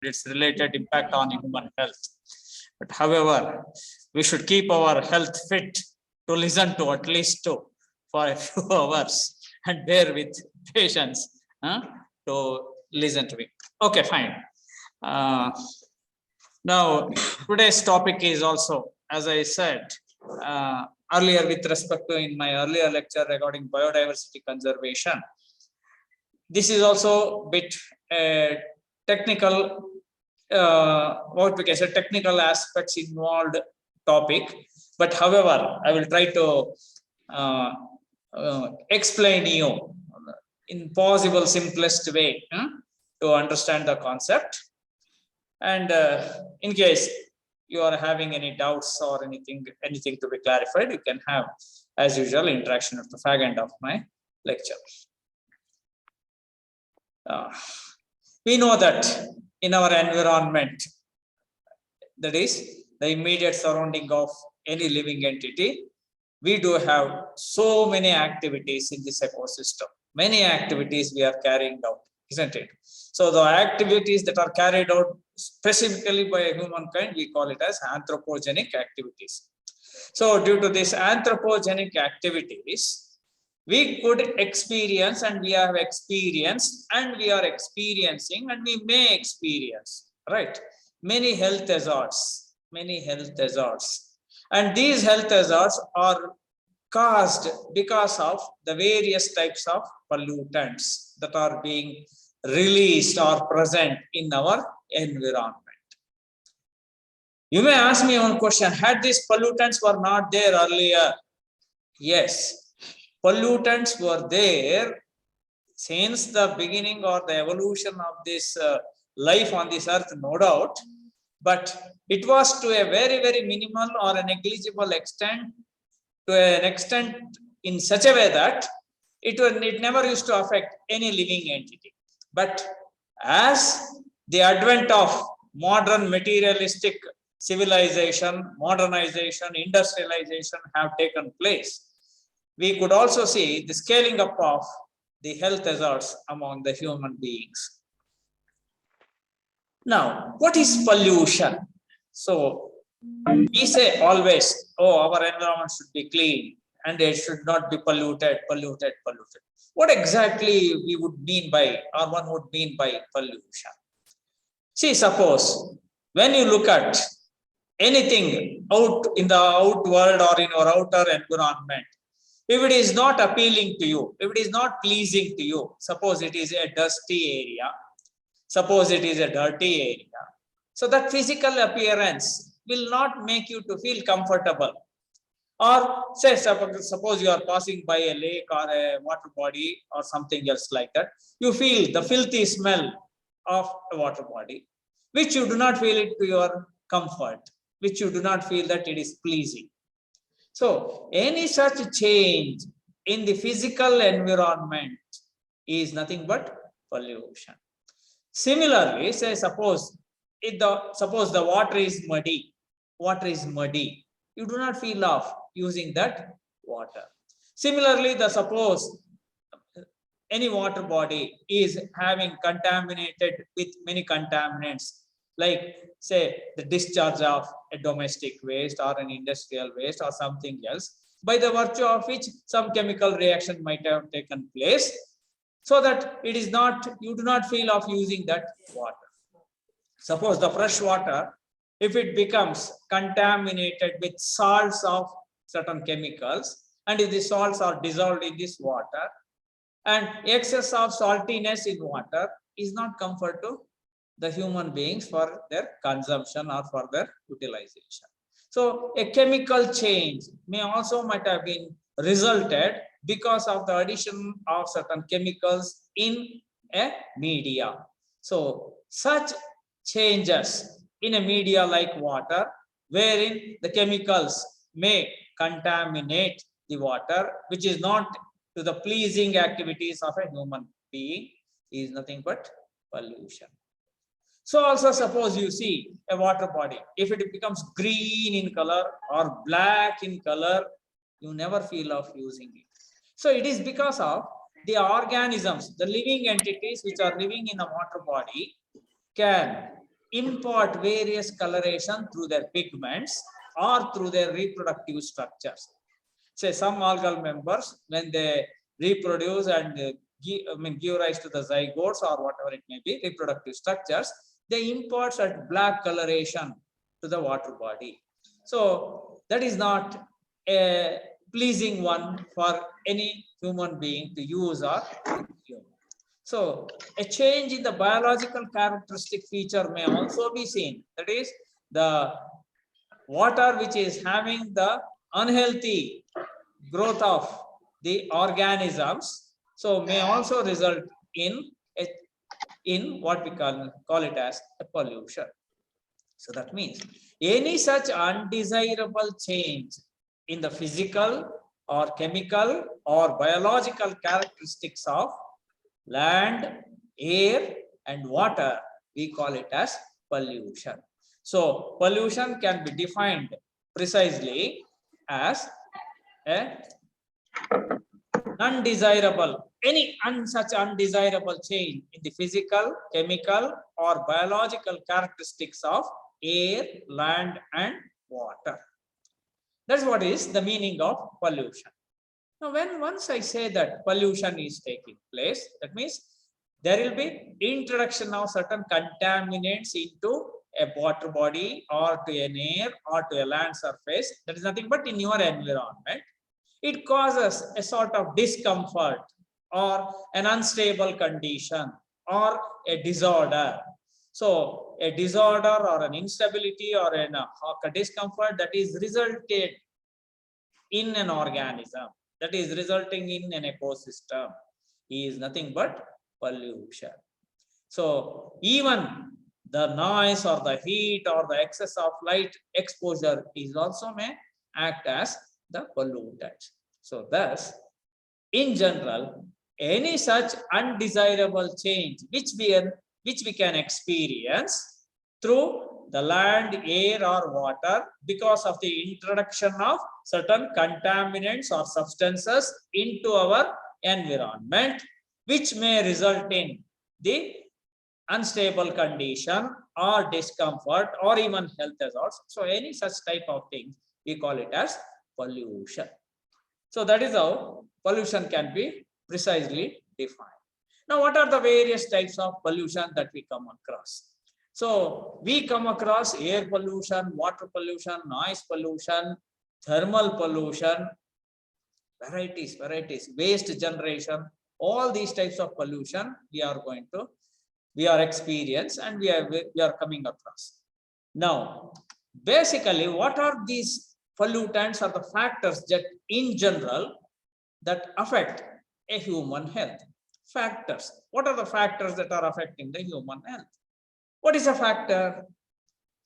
its related impact on human health. But however, we should keep our health fit to listen to at least two for a few hours and bear with patience to listen to me. Okay, fine. Now, today's topic is also, as I said earlier, with respect to in my earlier lecture regarding biodiversity conservation. This is also a bit technical, what we can say, technical aspects involved topic. But however, I will try to explain you in possible simplest way to understand the concept. And in case you are having any doubts or anything to be clarified, you can have, as usual, interaction at the fag end of my lecture. We know that in our environment, that is the immediate surrounding of any living entity, we do have so many activities in this ecosystem. Many activities we are carrying out, isn't it? So the activities that are carried out specifically by humankind, we call it as anthropogenic activities. So due to these anthropogenic activities, we could experience, and we have experienced, and we are experiencing, and we may experience, right, many health hazards, and these health hazards are caused because of the various types of pollutants that are being released or present in our environment. You may ask me one question: had these pollutants were not there earlier? Yes. Pollutants were there since the beginning or the evolution of this life on this earth, no doubt, but it was to a very, very minimal or a negligible extent, to an extent in such a way that it never used to affect any living entity. But as the advent of modern materialistic civilization, modernization, industrialization have taken place, we could also see the scaling up of the health hazards among the human beings. Now, what is pollution? So, we say always, oh, our environment should be clean and it should not be polluted. What exactly we would mean by, or one would mean by pollution? See, suppose when you look at anything out in the out world or in our outer environment, if it is not appealing to you, if it is not pleasing to you, suppose it is a dusty area, suppose it is a dirty area, so that physical appearance will not make you to feel comfortable. Or say, suppose you are passing by a lake or a water body or something else like that, you feel the filthy smell of a water body, which you do not feel it to your comfort, which you do not feel that it is pleasing. So any such change in the physical environment is nothing but pollution. Similarly, say suppose the water is muddy, you do not feel of using that water. Similarly, suppose any water body is having contaminated with many contaminants, like say the discharge of a domestic waste or an industrial waste or something else, by the virtue of which some chemical reaction might have taken place, so that it is not, you do not feel of using that water. Suppose the fresh water, if it becomes contaminated with salts of certain chemicals, and if the salts are dissolved in this water, and excess of saltiness in water is not comfort to the human beings for their consumption or for their utilization. So a chemical change might have been resulted because of the addition of certain chemicals in a media. So such changes in a media like water, wherein the chemicals may contaminate the water, which is not to the pleasing activities of a human being, is nothing but pollution. So also suppose you see a water body, if it becomes green in color or black in color, you never feel of using it. So it is because of the organisms, the living entities which are living in a water body can impart various coloration through their pigments or through their reproductive structures. Say some algal members, when they reproduce and give rise to the zygotes or whatever it may be, reproductive structures, they impart such black coloration to the water body. So that is not a pleasing one for any human being to use or consume. So a change in the biological characteristic feature may also be seen. That is, the water which is having the unhealthy growth of the organisms, so may also result in what we call it as a pollution. So that means any such undesirable change in the physical or chemical or biological characteristics of land, air, and water, we call it as pollution. So pollution can be defined precisely as a undesirable, any such undesirable change in the physical, chemical, or biological characteristics of air, land, and water. That's what is the meaning of pollution. Now, once I say that pollution is taking place, that means there will be introduction of certain contaminants into a water body or to an air or to a land surface. That is nothing but in your environment. It causes a sort of discomfort or an unstable condition or a disorder. So a disorder or an instability or a discomfort that is resulted in an organism, that is resulting in an ecosystem, is nothing but pollution. So even the noise or the heat or the excess of light exposure is also may act as the pollutant. So thus, in general, any such undesirable change which we can experience through the land, air, or water because of the introduction of certain contaminants or substances into our environment, which may result in the unstable condition or discomfort or even health hazards. So any such type of thing, we call it as pollution. So that is how pollution can be precisely defined. Now, what are the various types of pollution that we come across? So we come across air pollution, water pollution, noise pollution, thermal pollution, varieties, waste generation, all these types of pollution we are experiencing and we are coming across. Now, basically, what are these pollutants or the factors that in general that affect a human health? Factors. What are the factors that are affecting the human health? What is a factor?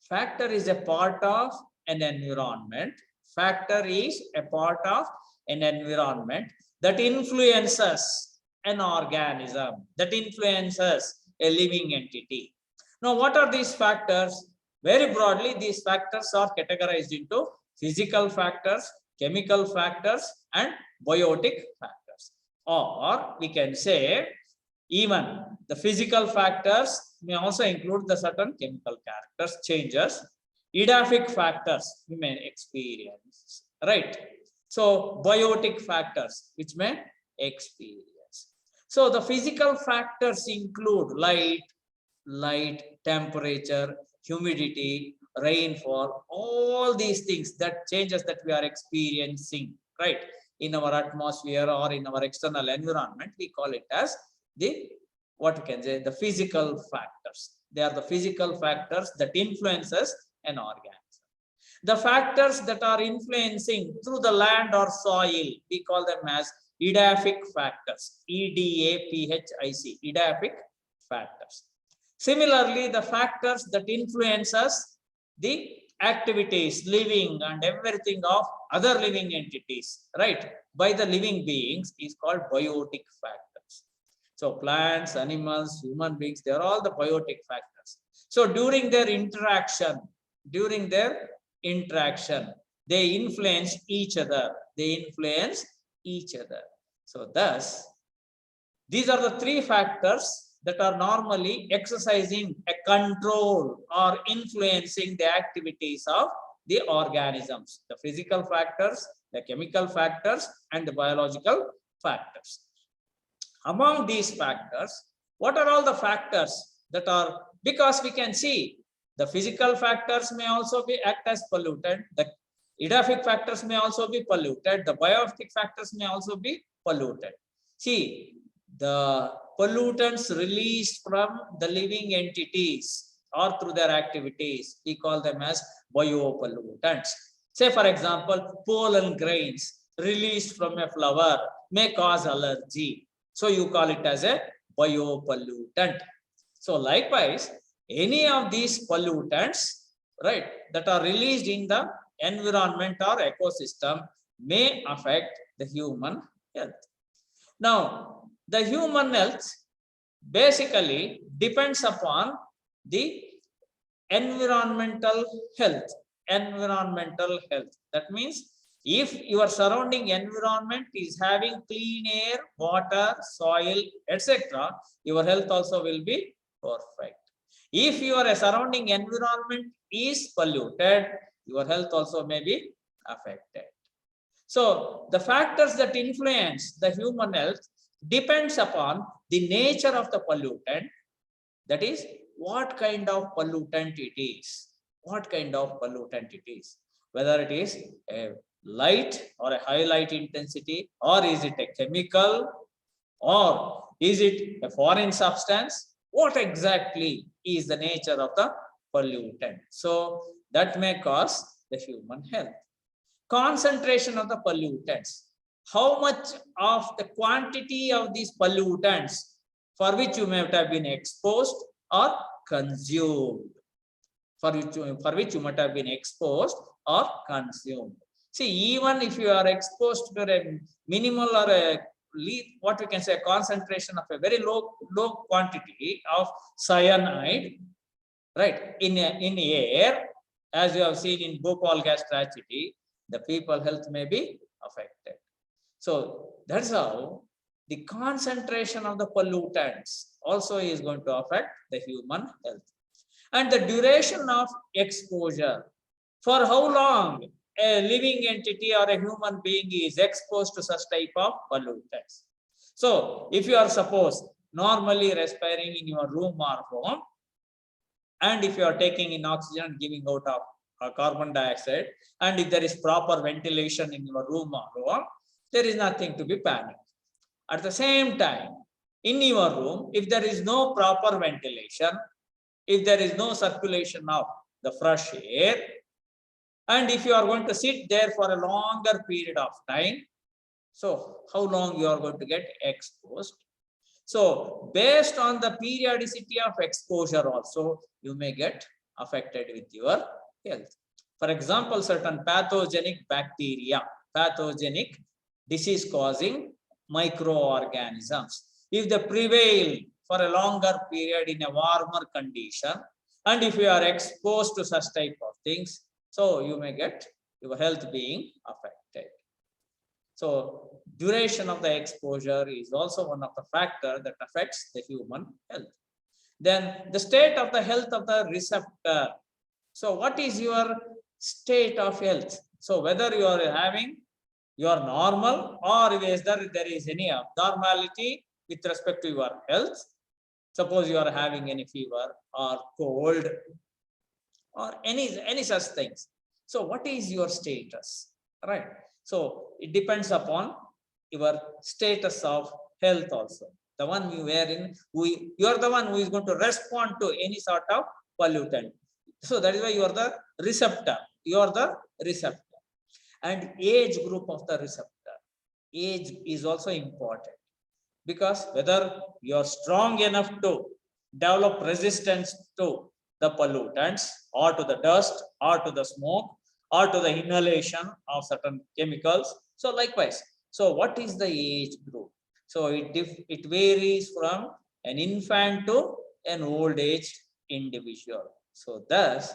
Factor is a part of an environment. Factor is a part of an environment that influences an organism, that influences a living entity. Now, what are these factors? Very broadly, these factors are categorized into physical factors, chemical factors, and biotic factors. Or we can say even the physical factors may also include the certain chemical characters changes. Edaphic factors we may experience, right? So biotic factors which may experience. So the physical factors include light, temperature, humidity, rainfall, all these things, that changes that we are experiencing, right, in our atmosphere or in our external environment, we call it as the the physical factors. They are the physical factors that influences an organism. The factors that are influencing through the land or soil, we call them as edaphic factors. EDAPHIC, edaphic factors. Similarly, the factors that influences the activities, living and everything of other living entities, right, by the living beings is called biotic factors. So plants, animals, human beings, they are all the biotic factors. So during their interaction, they influence each other. So thus, these are the three factors that are normally exercising a control or influencing the activities of the organisms, the physical factors, the chemical factors, and the biological factors. Among these factors, what are all the factors that are, because we can see the physical factors may also be act as pollutant, the edaphic factors may also be polluted, the bioactive factors may also be polluted. See, the pollutants released from the living entities or through their activities, we call them as biopollutants. Say, for example, pollen grains released from a flower may cause allergy. So you call it as a biopollutant. So likewise, any of these pollutants, right, that are released in the environment or ecosystem may affect the human health. Now, the human health basically depends upon the environmental health. Environmental health. That means if your surrounding environment is having clean air, water, soil, etc., your health also will be perfect. If your surrounding environment is polluted, your health also may be affected. So the factors that influence the human health depends upon the nature of the pollutant, that is, what kind of pollutant it is. What kind of pollutant it is, whether it is a light or a high light intensity, or is it a chemical, or is it a foreign substance? What exactly is the nature of the pollutant? So that may cause the human health. Concentration of the pollutants. How much of the quantity of these pollutants for which you may have been exposed or consumed. For which you might have been exposed or consumed. See, even if you are exposed to a minimal or a what we can say concentration of a very low quantity of cyanide, right, in air, as you have seen in Bhopal gas tragedy, the people health may be affected. So that's how the concentration of the pollutants also is going to affect the human health. And the duration of exposure, for how long a living entity or a human being is exposed to such type of pollutants. So if you are suppose normally respiring in your room or home, and if you are taking in oxygen and giving out of carbon dioxide, and if there is proper ventilation in your room or home, there is nothing to be panicked. At the same time, in your room, if there is no proper ventilation, if there is no circulation of the fresh air, and if you are going to sit there for a longer period of time, so how long you are going to get exposed? So based on the periodicity of exposure also, you may get affected with your health. For example, certain pathogenic bacteria, pathogenic disease causing microorganisms, if they prevail for a longer period in a warmer condition, and if you are exposed to such type of things, so you may get your health being affected. So duration of the exposure is also one of the factors that affects the human health. Then the state of the health of the receptor. So what is your state of health? So whether you are having your normal, or whether there is any abnormality with respect to your health. Suppose you are having any fever or cold or any such things. So what is your status, right? So it depends upon your status of health also. The one you are in, you are the one who is going to respond to any sort of pollutant. So that is why you are the receptor. You are the receptor. And age group of the receptor. Age is also important, because whether you are strong enough to develop resistance to the pollutants, or to the dust, or to the smoke, or to the inhalation of certain chemicals. So likewise, so what is the age group? So it varies from an infant to an old aged individual. So thus,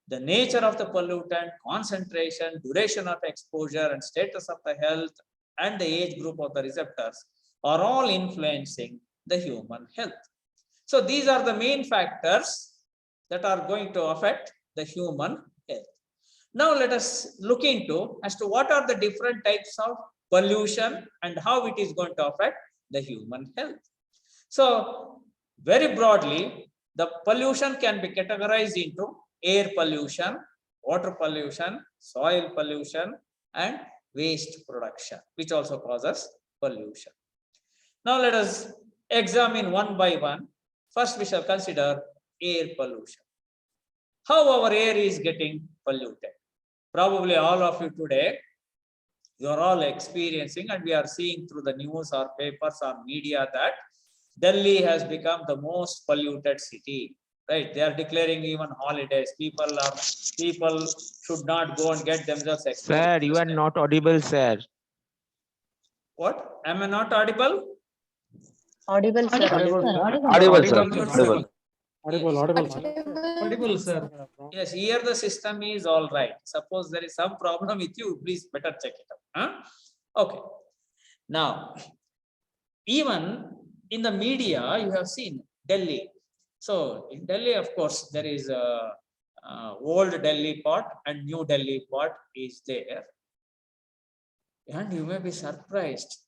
the nature of the pollutant, concentration, duration of exposure, and status of the health, and the age group of the receptors are all influencing the human health. So these are the main factors that are going to affect the human health. Now let us look into as to what are the different types of pollution and how it is going to affect the human health. So very broadly, the pollution can be categorized into air pollution, water pollution, soil pollution, and waste production, which also causes pollution. Now let us examine one by one. First, we shall consider air pollution. How our air is getting polluted. Probably all of you today, you are all experiencing, and we are seeing through the news or papers or media that Delhi has become the most polluted city. Right? They are declaring even holidays. People should not go and get themselves exposed. Sir, you are not audible, sir. What? Am I not audible? Audible, sir. Audible, sir. Audible, sir. Yes, here the system is all right. Suppose there is some problem with you, please better check it out. Huh? Okay. Now, even in the media, you have seen Delhi. So in Delhi, of course, there is a old Delhi part and new Delhi part is there. And you may be surprised.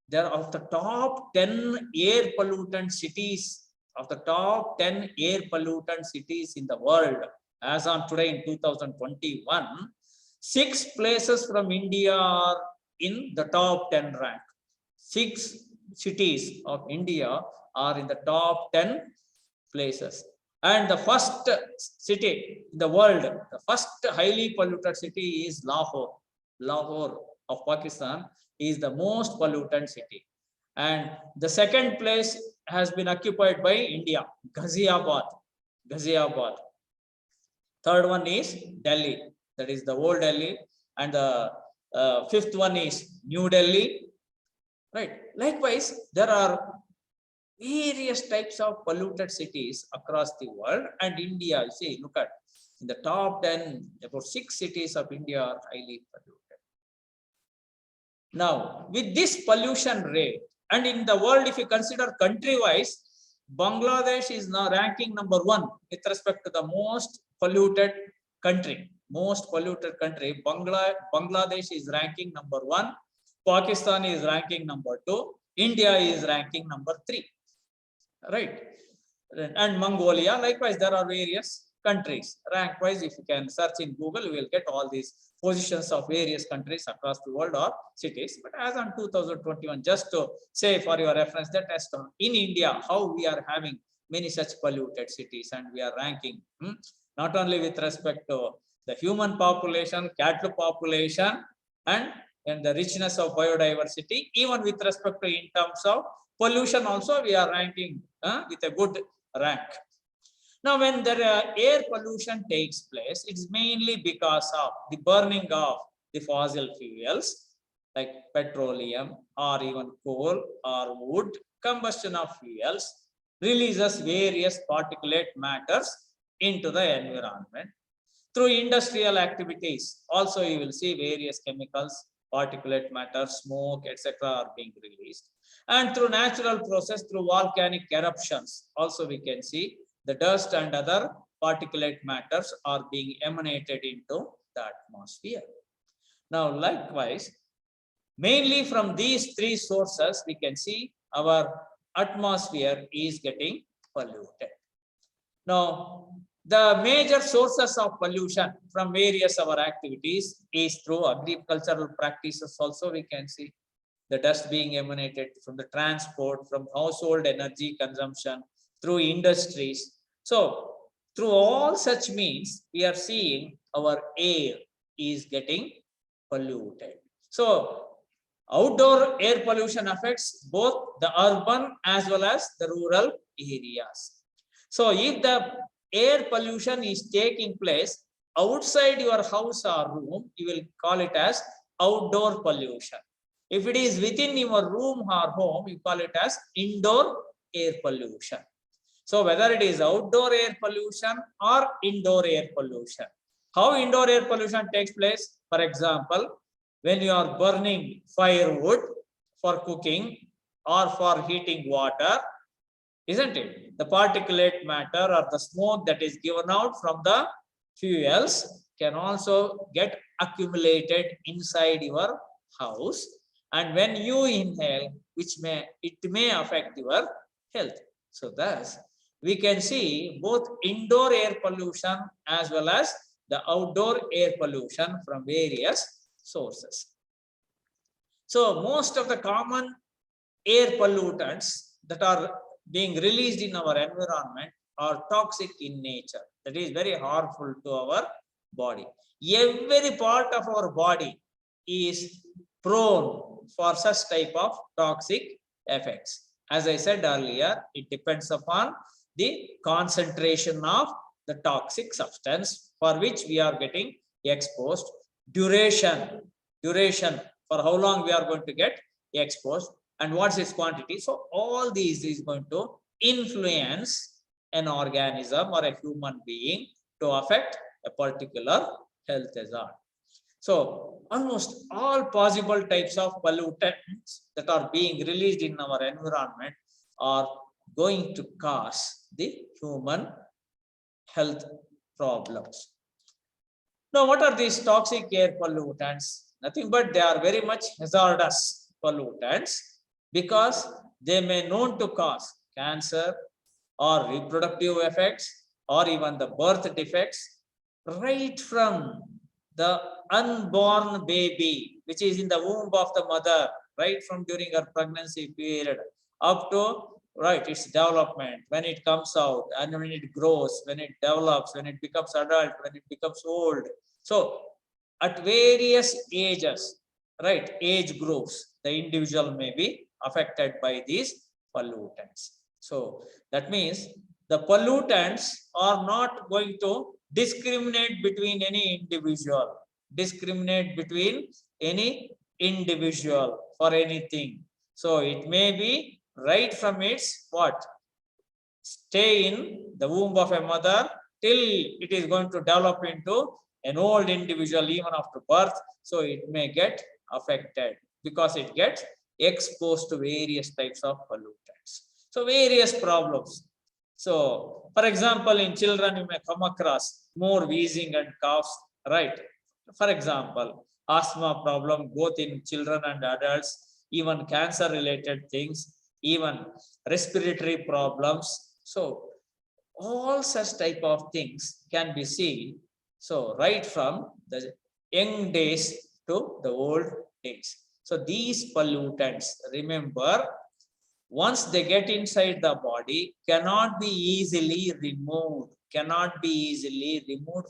There are of the top 10 air pollutant cities, of the top 10 air pollutant cities in the world, as on today in 2021, 6 places from India are in the top 10 rank. 6 cities of India are in the top 10 places. And the first city in the world, the first highly polluted city is Lahore. Lahore of Pakistan is the most pollutant city. And the second place has been occupied by India, Ghaziabad. Third one is Delhi, that is the old Delhi. And the fifth one is New Delhi. Right. Likewise, there are various types of polluted cities across the world, and India, you see, look at in the top 10, about 6 cities of India are highly polluted. Now, with this pollution rate, and in the world, if you consider country-wise, Bangladesh is now ranking number 1 with respect to the most polluted country. Bangladesh is ranking number 1. Pakistan is ranking number 2. India is ranking number 3. Right? And Mongolia, likewise, there are various countries. Rank-wise, if you can search in Google, you will get all these positions of various countries across the world or cities. But as on 2021, just to say for your reference that as to in India, how we are having many such polluted cities, and we are ranking not only with respect to the human population, cattle population, and the richness of biodiversity, even with respect to in terms of pollution also, we are ranking with a good rank. Now, when the air pollution takes place, it's mainly because of the burning of the fossil fuels like petroleum or even coal or wood. Combustion of fuels releases various particulate matters into the environment. Through industrial activities, also you will see various chemicals, particulate matter, smoke, etc. are being released. And through natural process, through volcanic eruptions, also we can see the dust and other particulate matters are being emanated into the atmosphere. Now, likewise, mainly from these 3 sources, we can see our atmosphere is getting polluted. Now, the major sources of pollution from various our activities is through agricultural practices. Also, we can see the dust being emanated from the transport, from household energy consumption, through industries. So, through all such means, we are seeing our air is getting polluted. So, outdoor air pollution affects both the urban as well as the rural areas. So, if the air pollution is taking place outside your house or room, you will call it as outdoor pollution. If it is within your room or home, you call it as indoor air pollution. So whether it is outdoor air pollution or indoor air pollution. How indoor air pollution takes place? For example, when you are burning firewood for cooking or for heating water, isn't it? The particulate matter or the smoke that is given out from the fuels can also get accumulated inside your house, and when you inhale, it may affect your health. So thus we can see both indoor air pollution as well as the outdoor air pollution from various sources. So most of the common air pollutants that are being released in our environment are toxic in nature. That is very harmful to our body. Every part of our body is prone for such type of toxic effects. As I said earlier, it depends upon the concentration of the toxic substance for which we are getting exposed, duration for how long we are going to get exposed, and what's its quantity. So all these is going to influence an organism or a human being to affect a particular health hazard. So almost all possible types of pollutants that are being released in our environment are going to cause the human health problems. Now, what are these toxic air pollutants? Nothing but they are very much hazardous pollutants because they may known to cause cancer or reproductive effects or even the birth defects right from the unborn baby, which is in the womb of the mother, right from during her pregnancy period up to its development, when it comes out and when it grows, when it develops, when it becomes adult, when it becomes old. So at various ages, age groups, the individual may be affected by these pollutants. So that means the pollutants are not going to discriminate between any individual, for anything. So it may be right from its stay in the womb of a mother till it is going to develop into an old individual even after birth. So it may get affected because it gets exposed to various types of pollutants. So various problems. So for example, in children you may come across more wheezing and coughs, right? For example, asthma problem both in children and adults, even cancer related things, even respiratory problems. So all such type of things can be seen. So right from the young days to the old days. So these pollutants, remember, once they get inside the body, cannot be easily removed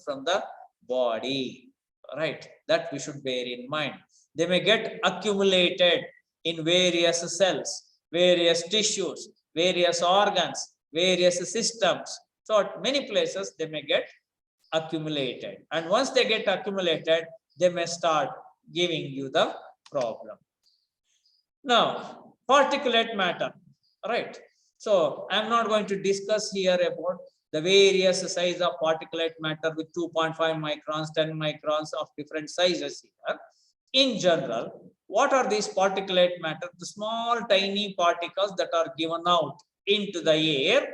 from the body, right? That we should bear in mind. They may get accumulated in various cells, various tissues, various organs, various systems. So at many places they may get accumulated, and once they get accumulated, they may start giving you the problem. Now, particulate matter, right? So I'm not going to discuss here about the various size of particulate matter with 2.5 microns, 10 microns of different sizes here. In general, what are these particulate matter? The small tiny particles that are given out into the air,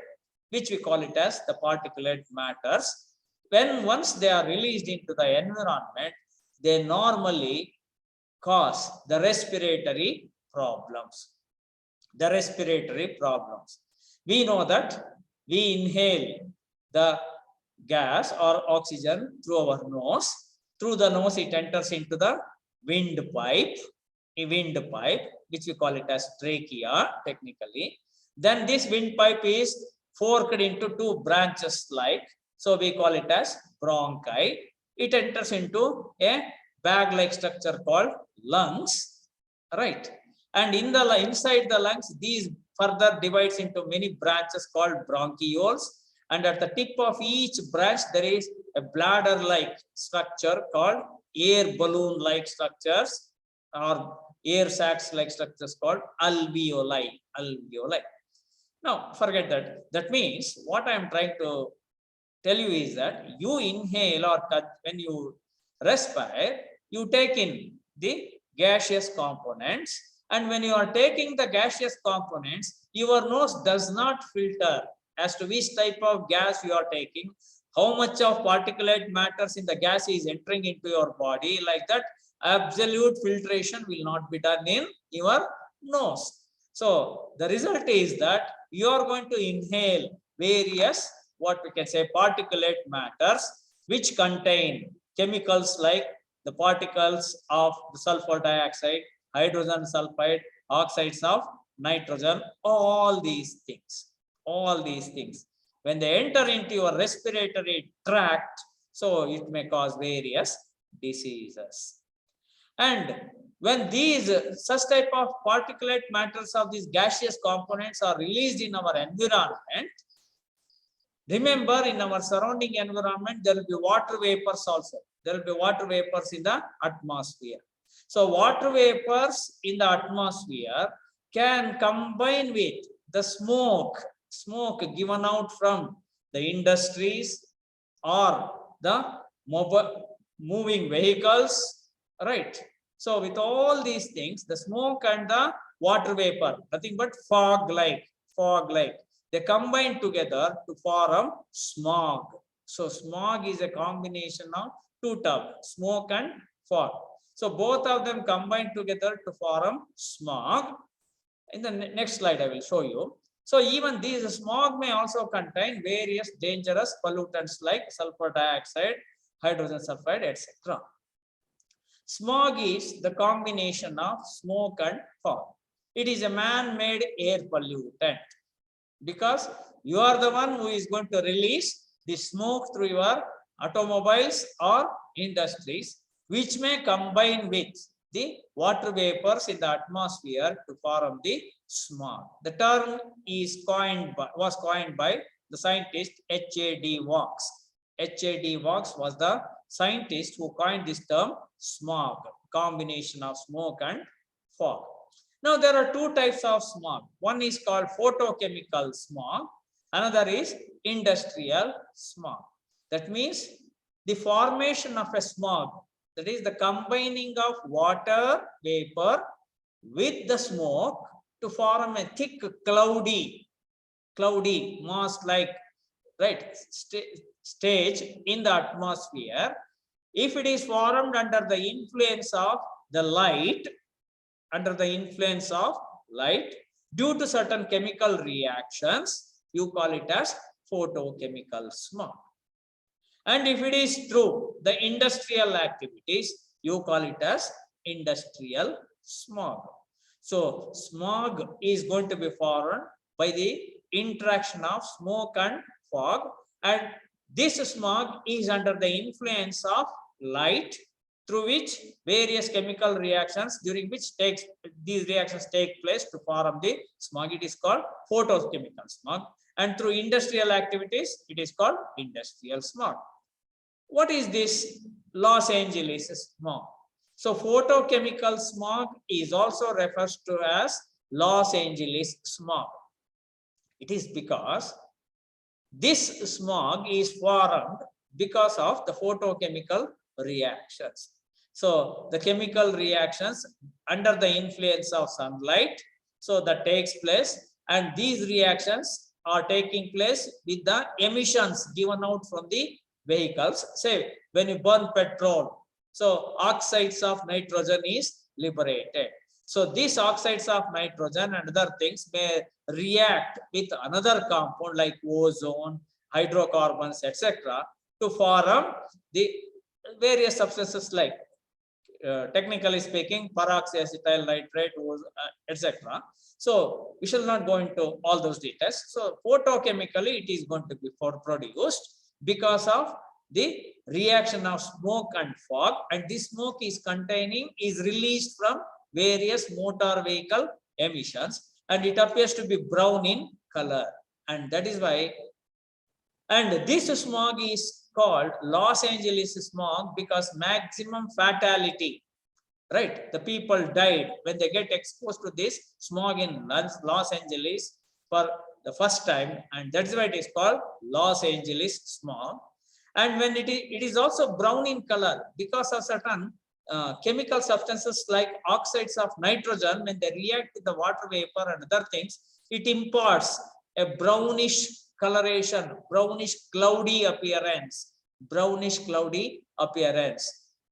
which we call it as the particulate matters. When once they are released into the environment, they normally cause the respiratory problems. We know that we inhale the gas or oxygen through our nose. Through the nose, it enters into the windpipe, which we call it as trachea technically. Then this windpipe is forked into two branches so we call it as bronchi. It enters into a bag-like structure called lungs, right? And inside the lungs, these further divides into many branches called bronchioles. And at the tip of each branch, there is a bladder-like structure called air balloon-like structures or air sacs-like structures called alveoli. Now, forget that. That means what I am trying to tell you is that you inhale or when you respire, you take in the gaseous components, And when you are taking the gaseous components, your nose does not filter as to which type of gas you are taking, how much of particulate matters in the gas is entering into your body. Like that, absolute filtration will not be done in your nose. So the result is that you are going to inhale various, what we can say, particulate matters which contain chemicals like the particles of the sulfur dioxide, hydrogen sulfide, oxides of nitrogen, all these things. When they enter into your respiratory tract, so it may cause various diseases. And when these such type of particulate matters of these gaseous components are released in our environment, remember, in our surrounding environment, there will be water vapors also. There will be water vapors in the atmosphere. So water vapors in the atmosphere can combine with the smoke given out from the industries or the moving vehicles, right? So with all these things, the smoke and the water vapor, nothing but fog-like, they combine together to form smog. So smog is a combination of two terms, smoke and fog. So both of them combine together to form smog. In the next slide, I will show you. So even these smog may also contain various dangerous pollutants like sulfur dioxide, hydrogen sulfide, etc. Smog is the combination of smoke and fog. It is a man-made air pollutant because you are the one who is going to release the smoke through your automobiles or industries, which may combine with the water vapors in the atmosphere to form the smog. The term was coined by the scientist H.A.D. Vaux. H.A.D. Vaux was the scientist who coined this term smog, combination of smoke and fog. Now there are two types of smog. One is called photochemical smog, another is industrial smog. That means the formation of a smog, that is the combining of water vapor with the smoke to form a thick cloudy mass like, right, stage in the atmosphere. If it is formed under the influence of the light, due to certain chemical reactions, you call it as photochemical smog. And if it is through the industrial activities, you call it as industrial smog. So smog is going to be formed by the interaction of smoke and fog, and this smog is under the influence of light, through which various chemical reactions, during which these reactions take place to form the smog. It is called photochemical smog, and through industrial activities, it is called industrial smog. What is this Los Angeles smog? So photochemical smog is also referred to as Los Angeles smog. It is because this smog is formed because of the photochemical reactions. So the chemical reactions under the influence of sunlight, so that takes place, and these reactions are taking place with the emissions given out from the vehicles. Say when you burn petrol, so oxides of nitrogen is liberated. So these oxides of nitrogen and other things may react with another compound like ozone, hydrocarbons, etc. to form the various substances like, technically speaking, peroxyacetyl nitrate, etc. So we shall not go into all those details. So photochemically, it is going to be produced because of the reaction of smoke and fog, and this smoke is released from various motor vehicle emissions, and it appears to be brown in color, and that is why. And this smog is called Los Angeles smog because maximum fatality, right? The people died when they get exposed to this smog in Los Angeles for the first time, and that's why it is called Los Angeles smog. And when it is also brown in color because of certain chemical substances like oxides of nitrogen, when they react with the water vapor and other things, it imparts a brownish coloration, brownish cloudy appearance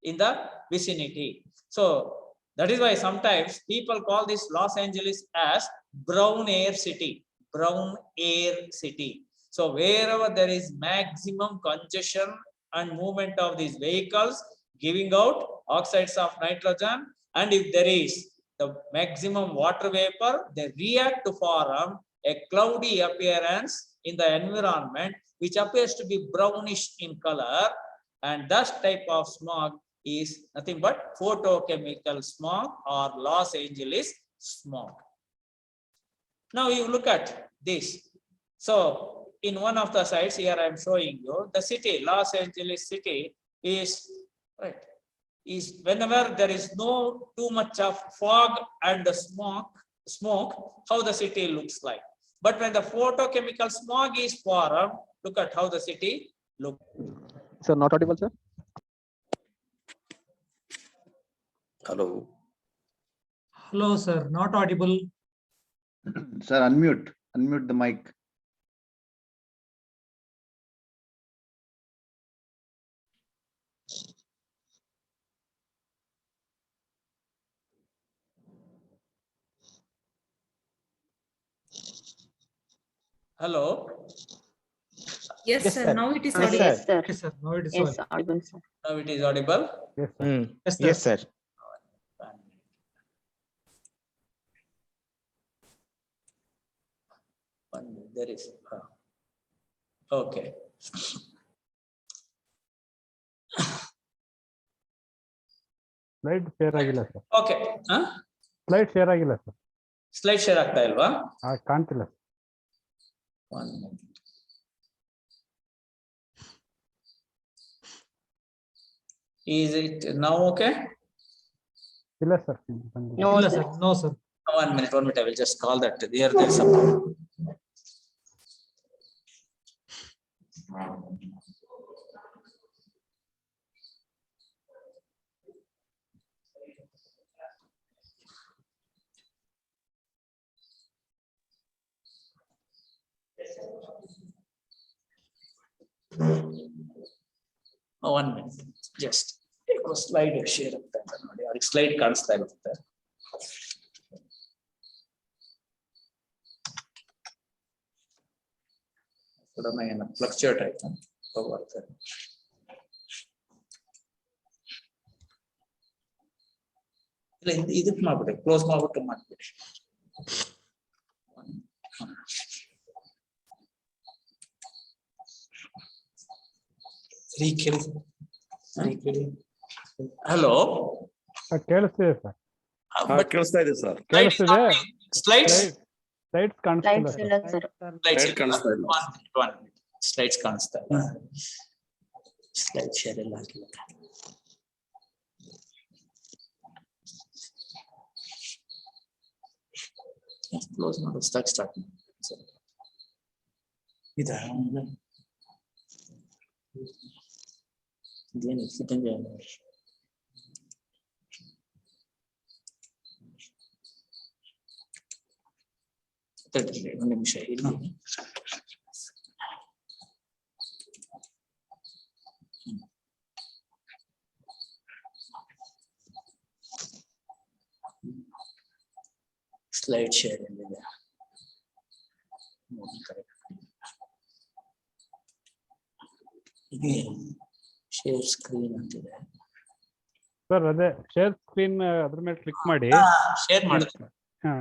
in the vicinity. So that is why sometimes people call this Los Angeles as brown air city. So wherever there is maximum congestion and movement of these vehicles giving out oxides of nitrogen, and if there is the maximum water vapor, they react to form a cloudy appearance in the environment, which appears to be brownish in color, and that type of smog is nothing but photochemical smog or Los Angeles smog. Now you look at this. So in one of the sites here, I am showing you the city, Los Angeles city is right. Is whenever there is no too much of fog and the smoke, how the city looks like. But when the photochemical smog is formed, look at how the city looks. Sir, not audible, sir. Hello. Hello, sir. Not audible. Sir, unmute the mic. Hello. Yes, Yes, sir. sir. Now it is Yes, audible. Yes, sir. Yes, sir. Now it is Yes, audible. audible, sir. Now it is audible. Yes, sir. Yes, sir. Yes, sir. There is. Okay. Slide share ಆಗಿಲ್ಲ sir. Okay. Huh? Slide share ಆಗಿಲ್ಲ sir. Slide share ಆಗ್ತಾ ಇಲ್ವಾ? ಕಾಣ್ತಿಲ್ಲ. One minute. Is it now okay? ಇಲ್ಲ sir. No, No, sir. sir. No, sir. 1 minute. I will just call that. There's some. Oh, 1 minute. Just take a slide share ಆಗ್ತಾ ಇದೆ ನೋಡಿ. ಅವ್ರಿಗೆ slide ಕಾಣಿಸ್ತಾ ಇರುತ್ತೆ. Suddenly ಏನು fluctuate ಆಯ್ತು. ಬರ್ತಾರೆ. ಇಲ್ಲ ಇದಕ್ಕೆ ಮಾಡ್ಬಿಡಿ, ಕ್ಲೋಸ್ ಮಾಡ್ಬಿಟ್ಟು ಮಾಡ್ಬಿಡಿ. ಹಲೋ, ಕೇಳಿಸ್ತಿದೆ ಸರ್. ಕೇಳಿಸ್ತಾ ಇದೆ ಸರ್. ಕೇಳಿಸ್ತಿದೆ. ಸ್ಲೈಡ್ಸ್ ಸ್ಲೈಡ್ಸ್ ಕಾಣಿಸ್ತಿಲ್ಲ Lights ಇಲ್ಲ, sir. Slide ಕಾಣಿಸ್ತಾ ಇಲ್ಲ. ಸ್ಲೈಡ್ಸ್ ಕಾಣಿಸ್ತಾ ಇಲ್ಲ. ಸ್ಲೈಡ್ ಶೇರ್ ಎಲ್ಲ ಹಾಕಿಲ್ಲ. ಕ್ಲೋಸ್ ಮಾಡು, ಸ್ಟಾರ್ಟ್ ಇದ ಇದೇನು ಸಿಕ್ಕಂಗೆ ಒಂದು ನಿಮಿಷ ಇಲ್ಲಿ. ಸ್ಲೈಡ್ ಶೇರ್ ಎಲ್ಲಿದೆ? ಇದೆ ಶೇರ್ ಸ್ಕ್ರೀನ್ ಅಂತಿದೆ ಸರ್. ಅದೇ ಶೇರ್ ಸ್ಕ್ರೀನ್ ಅದ್ರ ಮೇಲೆ ಕ್ಲಿಕ್ ಮಾಡಿ. ಶೇರ್ ಮಾಡಿದ್ರೆ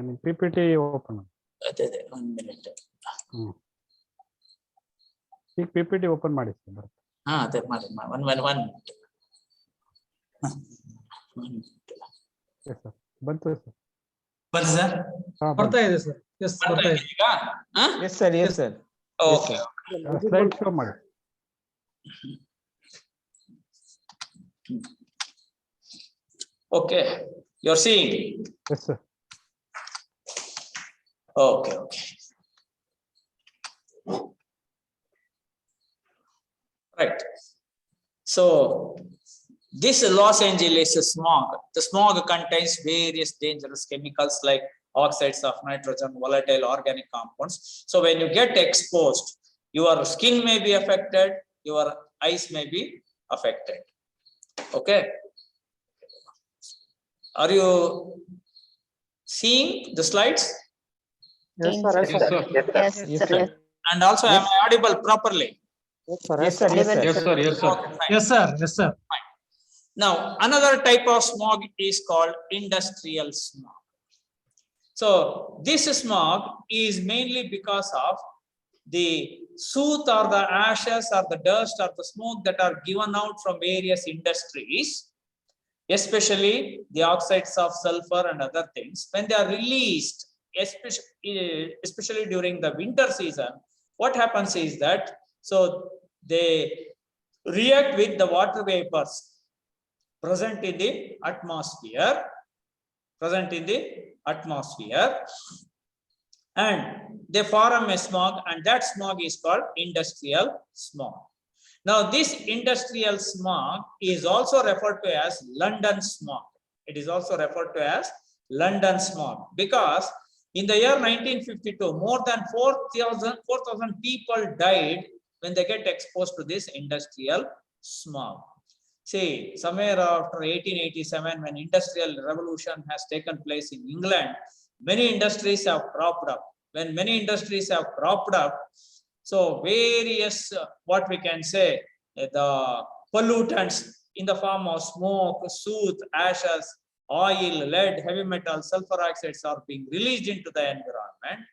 ನಿಮ್ಮ PPT ಓಪನ್ ಮಾಡಿ. ಅದೇ 1 ಮಿನಿಟ್. ಈಗ PPT ಓಪನ್ ಮಾಡಿ ಸರ್. ಬರುತ್ತೆ. ಅದೇ ಮಾಡಿ 1 ಮಿನಿಟ್. ಎಸ್ ಸರ್, ಬಂತು ಸರ್. ಬನ್ನಿ ಸರ್. ಬರ್ತಾ ಇದೆ ಸರ್. ಎಸ್, ಬರ್ತಾ ಇದೆ. ಈಗ Yes, sir. Yes, sir. Okay. Slide show ಮಾಡಿ. Okay, you're seeing. Yes sir. Okay. Right. So this Los Angeles smog, the smog contains various dangerous chemicals like oxides of nitrogen, volatile organic compounds. So when you get exposed, your skin may be affected, your eyes may be affected. Okay. Are you seeing the slides? Yes, sir. Yes, sir. And also, am I audible properly? Yes, sir. Yes, sir. Yes, sir. Yes, sir. Yes, sir. Okay, fine. Yes, sir. Yes, sir. Now, another type of smog is called industrial smog. So, this smog is mainly because of the soot or the ashes or the dust or the smoke that are given out from various industries, especially the oxides of sulfur and other things. When they are released, especially during the winter season, what happens is that, so they react with the water vapors present in the atmosphere, and they form a smog, and that smog is called industrial smog. Now, this industrial smog is also referred to as London smog. It is also referred to as London smog because in the year 1952, more than 4,000 people died when they get exposed to this industrial smog. See, somewhere after 1887, when industrial revolution has taken place in England, many industries have cropped up. When many industries have cropped up, so various, what we can say, the pollutants in the form of smoke, soot, ashes, oil, lead, heavy metal, sulfur oxides are being released into the environment.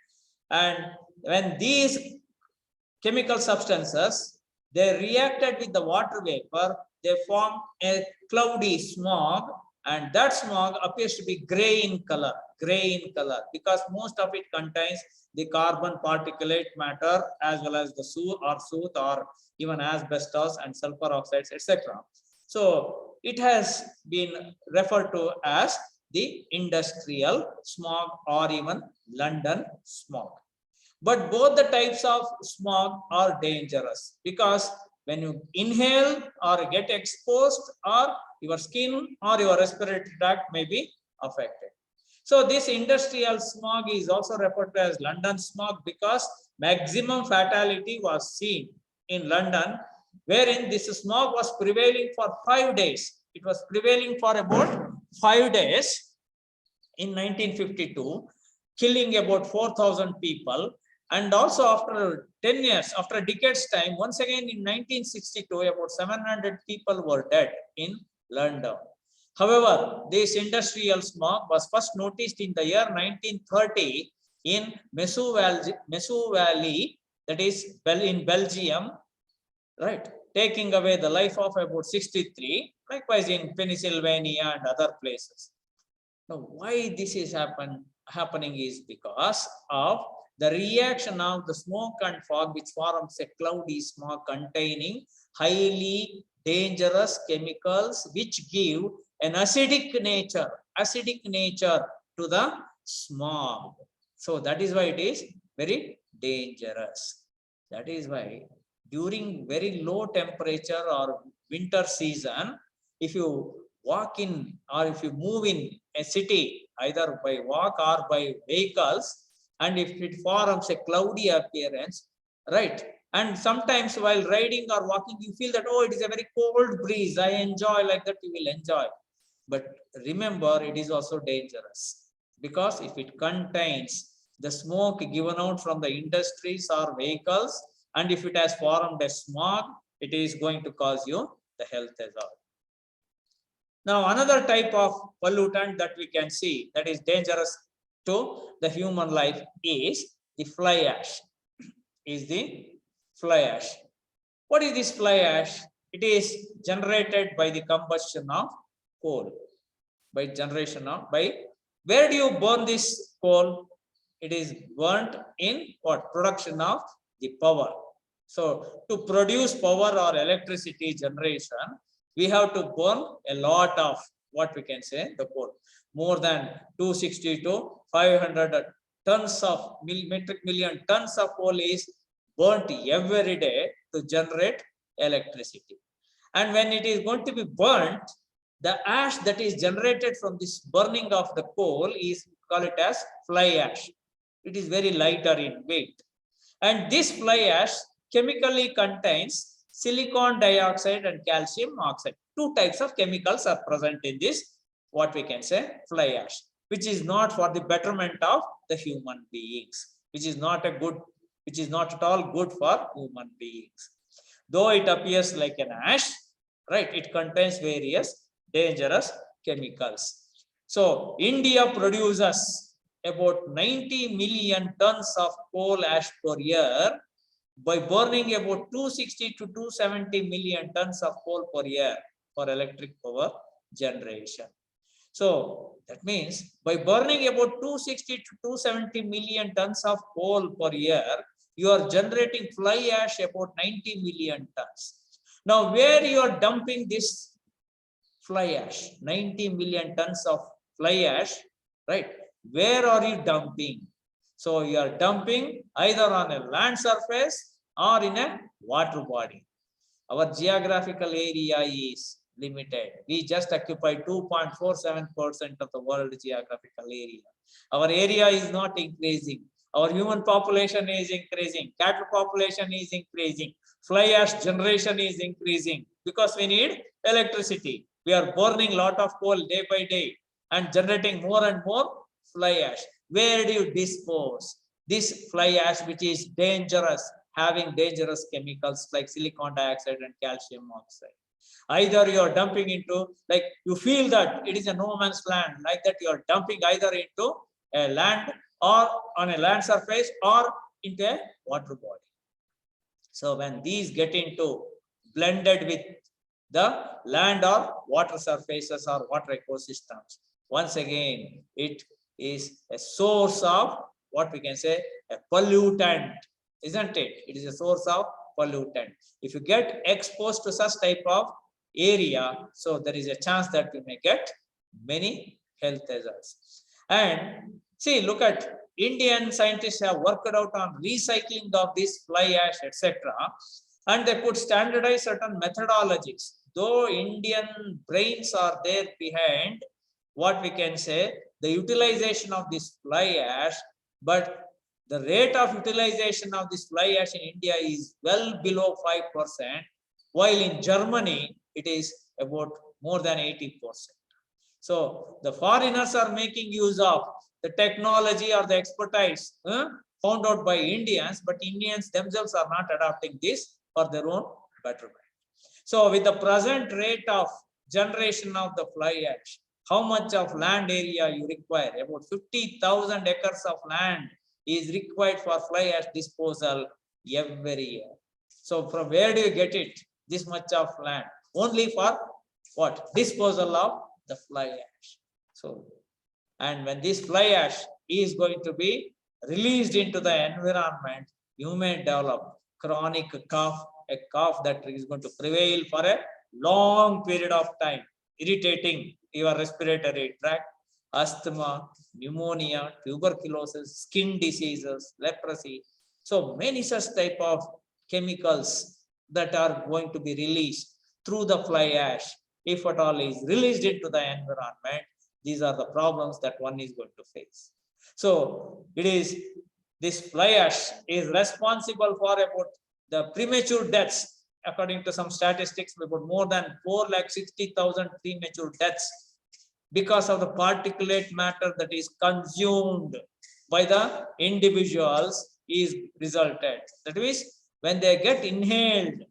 And when these chemical substances, they reacted with the water vapor, they form a cloudy smog, and that smog appears to be gray in color, because most of it contains the carbon particulate matter as well as the soot or even asbestos and sulfur oxides, etc. So it has been referred to as the industrial smog or even London smog. But both the types of smog are dangerous because when you inhale or get exposed, or your skin or your respiratory tract may be affected. So this industrial smog is also referred to as London smog because maximum fatality was seen in London, wherein this smog was prevailing for 5 days. It was prevailing for about 5 days in 1952, killing about 4,000 people. And also after 10 years, after a decade's time, once again in 1962, about 700 people were dead in London. However, this industrial smog was first noticed in the year 1930 in Mysore Valley, that is in Belgium, right, taking away the life of about 63, likewise in Pennsylvania and other places. Now, why this is happening is because of the reaction of the smoke and fog, which forms a cloudy smog containing highly dangerous chemicals which give an acidic nature to the smog. So that is why it is very dangerous. That is why during very low temperature or winter season, if you walk in or if you move in a city, either by walk or by vehicles, and if it forms a cloudy appearance, right, and sometimes while riding or walking, you feel that, oh, it is a very cold breeze, I enjoy, like that you will enjoy. But remember, it is also dangerous because if it contains the smoke given out from the industries or vehicles, and if it has formed a smog, it is going to cause you the health hazard. Now, another type of pollutant that we can see that is dangerous to the human life is the fly ash. What is this fly ash? It is generated by the combustion of coal. By where do you burn this coal? It is burnt in what? Production of the power. So to produce power or electricity generation, we have to burn a lot of what we can say the coal. More than 260 to 500 tons of metric million tons of coal is burnt every day to generate electricity. And when it is going to be burnt, the ash that is generated from this burning of the coal is called it as fly ash. It is very lighter in weight. And this fly ash chemically contains silicon dioxide and calcium oxide. Two types of chemicals are present in this, what we can say, fly ash, which is not for the betterment of the human beings, which is not at all good for human beings. Though it appears like an ash, right, it contains various dangerous chemicals. So India produces about 90 million tons of coal ash per year by burning about 260 to 270 million tons of coal per year for electric power generation. So that means by burning about 260 to 270 million tons of coal per year, you are generating fly ash about 90 million tons. Now, where you are dumping this fly ash, 90 million tons of fly ash, right? Where are you dumping? So you are dumping either on a land surface or in a water body. Our geographical area is limited. We just occupy 2.47% of the world geographical area. Our area is not increasing. Our human population is increasing. Cattle population is increasing. Fly ash generation is increasing because we need electricity. We are burning a lot of coal day by day and generating more and more fly ash. Where do you dispose this fly ash, which is dangerous, having dangerous chemicals like silicon dioxide and calcium oxide? Either you are dumping into, like you feel that it is a no man's land, like that you are dumping either into a land or on a land surface or into a water body. So when these get into blended with the land or water surfaces or water ecosystems, once again, it is a source of what we can say a pollutant, isn't it? It is a source of pollutant. If you get exposed to such type of area, so there is a chance that you may get many health hazards. And see, look at Indian scientists have worked out on recycling of this fly ash, etc. And they could standardize certain methodologies. Though Indian brains are there behind, what we can say, the utilization of this fly ash, but the rate of utilization of this fly ash in India is well below 5%, while in Germany, it is about more than 80%. So the foreigners are making use of the technology or the expertise found out by Indians, but Indians themselves are not adopting this for their own betterment. So with the present rate of generation of the fly ash, how much of land area you require? About 50,000 acres of land is required for fly ash disposal every year. So from where do you get it? This much of land only for what? Disposal of the fly ash. So, and when this fly ash is going to be released into the environment, you may develop chronic cough, a cough that is going to prevail for a long period of time, irritating your respiratory tract, asthma, pneumonia, tuberculosis, skin diseases, leprosy. So many such type of chemicals that are going to be released through the fly ash, if at all is released into the environment. These are the problems that one is going to face. So it is this fly ash is responsible for about the premature deaths. According to some statistics, about more than 460,000 premature deaths because of the particulate matter that is consumed by the individuals is resulted. That means when they get inhaled,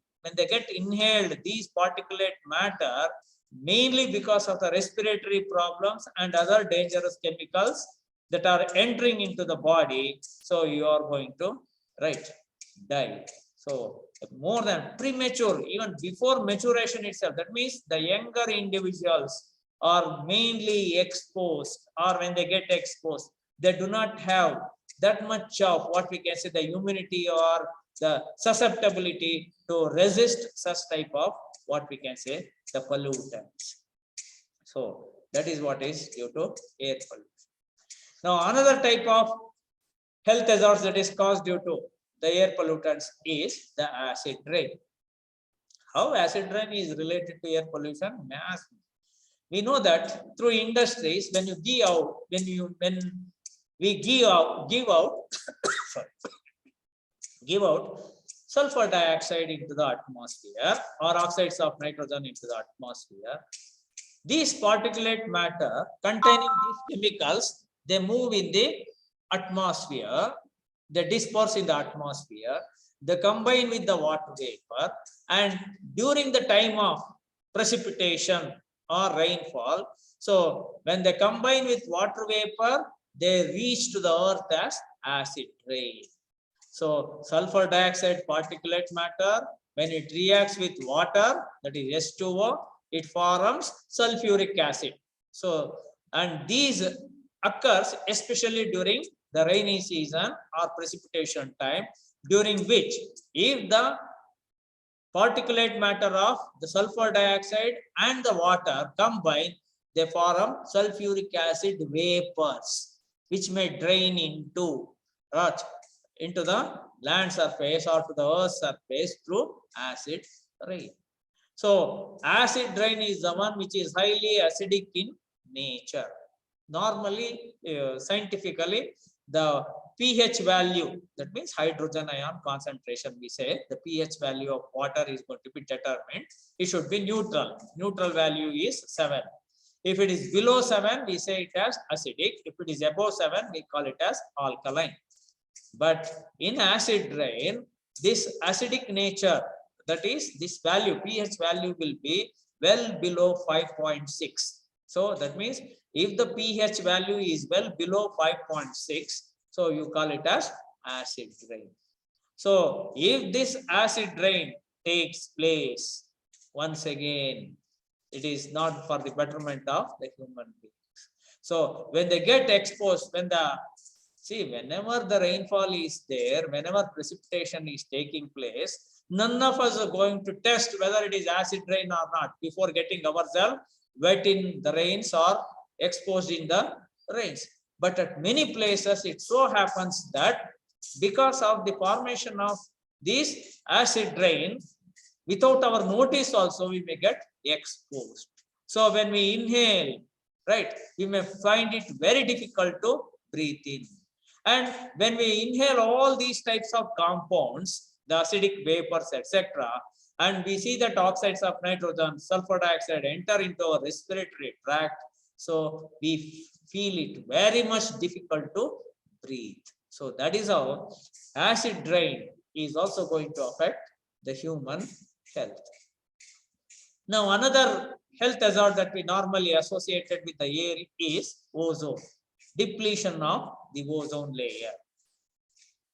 these particulate matter, mainly because of the respiratory problems and other dangerous chemicals that are entering into the body, so you are going to die. So more than premature, even before maturation itself, that means the younger individuals are mainly exposed, or when they get exposed, they do not have that much of what we can say the immunity or the susceptibility to resist such type of what we can say the pollutants. So that is what is due to air pollution. Now another type of health hazards that is caused due to the air pollutants is the acid rain. How acid rain is related to air pollution? Mass. We know that through industries, when you when we give out sorry, give out sulfur dioxide into the atmosphere or oxides of nitrogen into the atmosphere. These particulate matter containing these chemicals, they move in the atmosphere, they disperse in the atmosphere, they combine with the water vapor, and during the time of precipitation or rainfall, so when they combine with water vapor, they reach to the earth as acid rain. So sulfur dioxide particulate matter, when it reacts with water, that is H2O, it forms sulfuric acid. So, and these occurs especially during the rainy season or precipitation time, during which if the particulate matter of the sulfur dioxide and the water combine, they form sulfuric acid vapors, which may drain into the land surface or to the earth surface through acid rain. So acid rain is the one which is highly acidic in nature. Normally, scientifically, the pH value, that means hydrogen ion concentration, we say the pH value of water is going to be determined. It should be neutral. Neutral value is 7. If it is below 7, we say it as acidic. If it is above 7, we call it as alkaline. But in acid rain, this acidic nature, that is this value, pH value will be well below 5.6. So that means if the pH value is well below 5.6, so you call it as acid rain. So if this acid rain takes place, once again, it is not for the betterment of the human beings. So when they get exposed, whenever the rainfall is there, whenever precipitation is taking place, none of us are going to test whether it is acid rain or not before getting ourselves wet in the rains or exposed in the rains. But at many places, it so happens that because of the formation of this acid rain, without our notice also, we may get exposed. So when we inhale, right, we may find it very difficult to breathe in. And when we inhale all these types of compounds, the acidic vapors, etc., and we see that oxides of nitrogen, sulfur dioxide enter into our respiratory tract, so we feel it very much difficult to breathe. So that is how acid rain is also going to affect the human health. Now, another health hazard that we normally associated with the air is ozone, depletion of the ozone layer.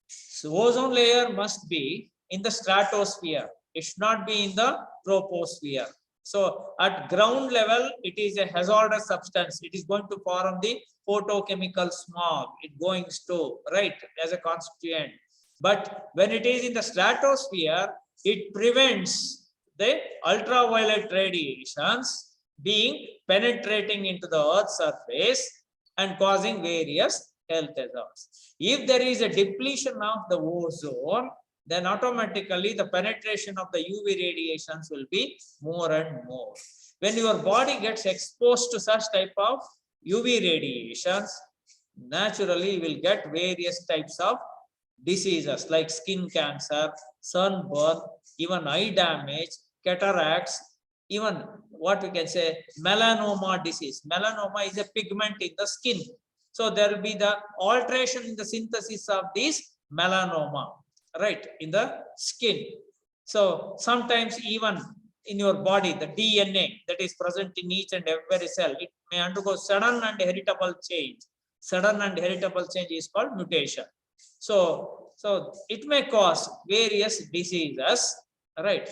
So ozone layer must be in the stratosphere. It should not be in the troposphere. So at ground level, it is a hazardous substance. It is going to form the photochemical smog. It going to, right, as a constituent. But when it is in the stratosphere, it prevents the ultraviolet radiations being penetrating into the Earth's surface and causing various health hazards. If there is a depletion of the ozone, then automatically the penetration of the UV radiations will be more and more. When your body gets exposed to such type of UV radiations, naturally you will get various types of diseases like skin cancer, sunburn, even eye damage, cataracts, even what we can say melanoma disease. Melanoma is a pigment in the skin. So there will be the alteration in the synthesis of this melanoma, right, in the skin. So sometimes even in your body, the DNA that is present in each and every cell, it may undergo sudden and heritable change. Sudden and heritable change is called mutation. So it may cause various diseases, right?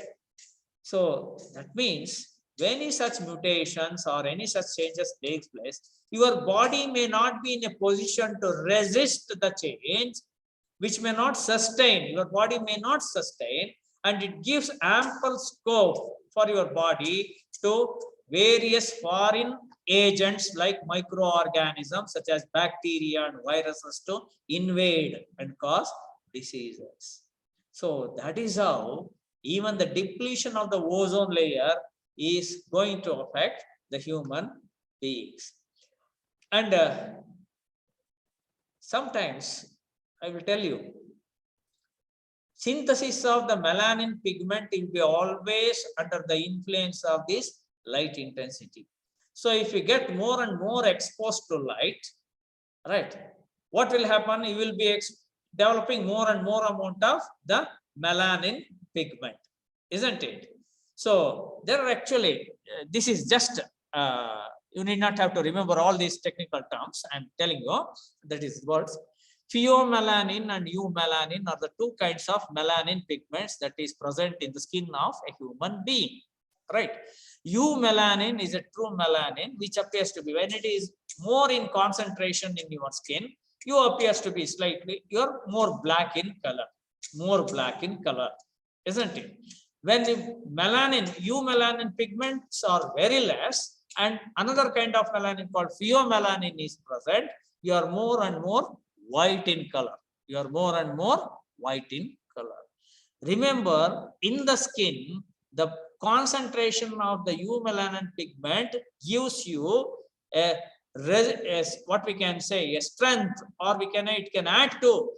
So that means when any such mutations or any such changes takes place, your body may not be in a position to resist the change, which may not sustain, your body may not sustain, and it gives ample scope for your body to various foreign agents like microorganisms such as bacteria and viruses to invade and cause diseases. So that is how even the depletion of the ozone layer is going to affect the human beings. And sometimes I will tell you, synthesis of the melanin pigment will be always under the influence of this light intensity. So if you get more and more exposed to light, right, what will happen? You will be developing more and more amount of the melanin pigment, isn't it? So there are actually, this is just, you need not have to remember all these technical terms. I'm telling you, that is words. Pheomelanin and eumelanin are the two kinds of melanin pigments that is present in the skin of a human being, right? Eumelanin is a true melanin, which appears to be, when it is more in concentration in your skin, you appears to be slightly, you're more black in color, isn't it? When the melanin, eumelanin pigments are very less, and another kind of melanin called pheomelanin is present, you are more and more white in color. You are more and more white in color. Remember, in the skin, the concentration of the eumelanin pigment gives you a what we can say, a strength, or it can add to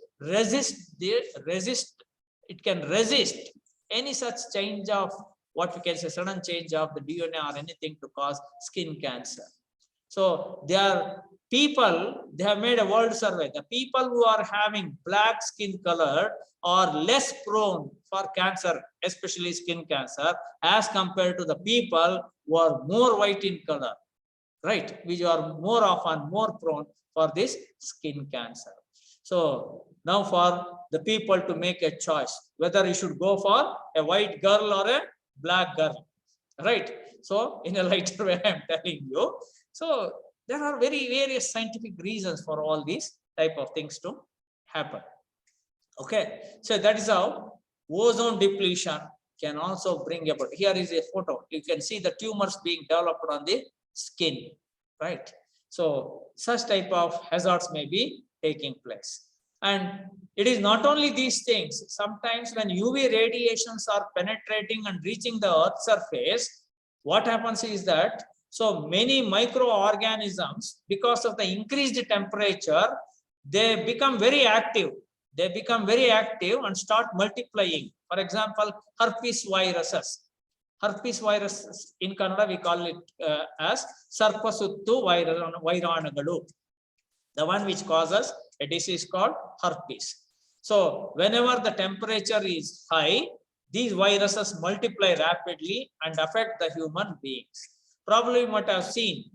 it can resist any such change of what we can say, sudden change of the DNA or anything to cause skin cancer. So there are people, they have made a world survey. The people who are having black skin color are less prone for cancer, especially skin cancer, as compared to the people who are more white in color, right? Which are more often more prone for this skin cancer. So now for the people to make a choice, whether you should go for a white girl or a black girl, right? So in a lighter way, I'm telling you. So there are various scientific reasons for all these type of things to happen. Okay, so that is how ozone depletion can also bring about. Here is a photo. You can see the tumors being developed on the skin, right? So such type of hazards may be taking place. And it is not only these things. Sometimes when UV radiations are penetrating and reaching the Earth's surface, what happens is that so many microorganisms, because of the increased temperature, they become very active. They become very active and start multiplying. For example, herpes viruses. Herpes viruses in Kannada we call it as Sarpasuttu Vairanagalu, the one which causes a disease called herpes. So whenever the temperature is high, these viruses multiply rapidly and affect the human beings. Probably you might have seen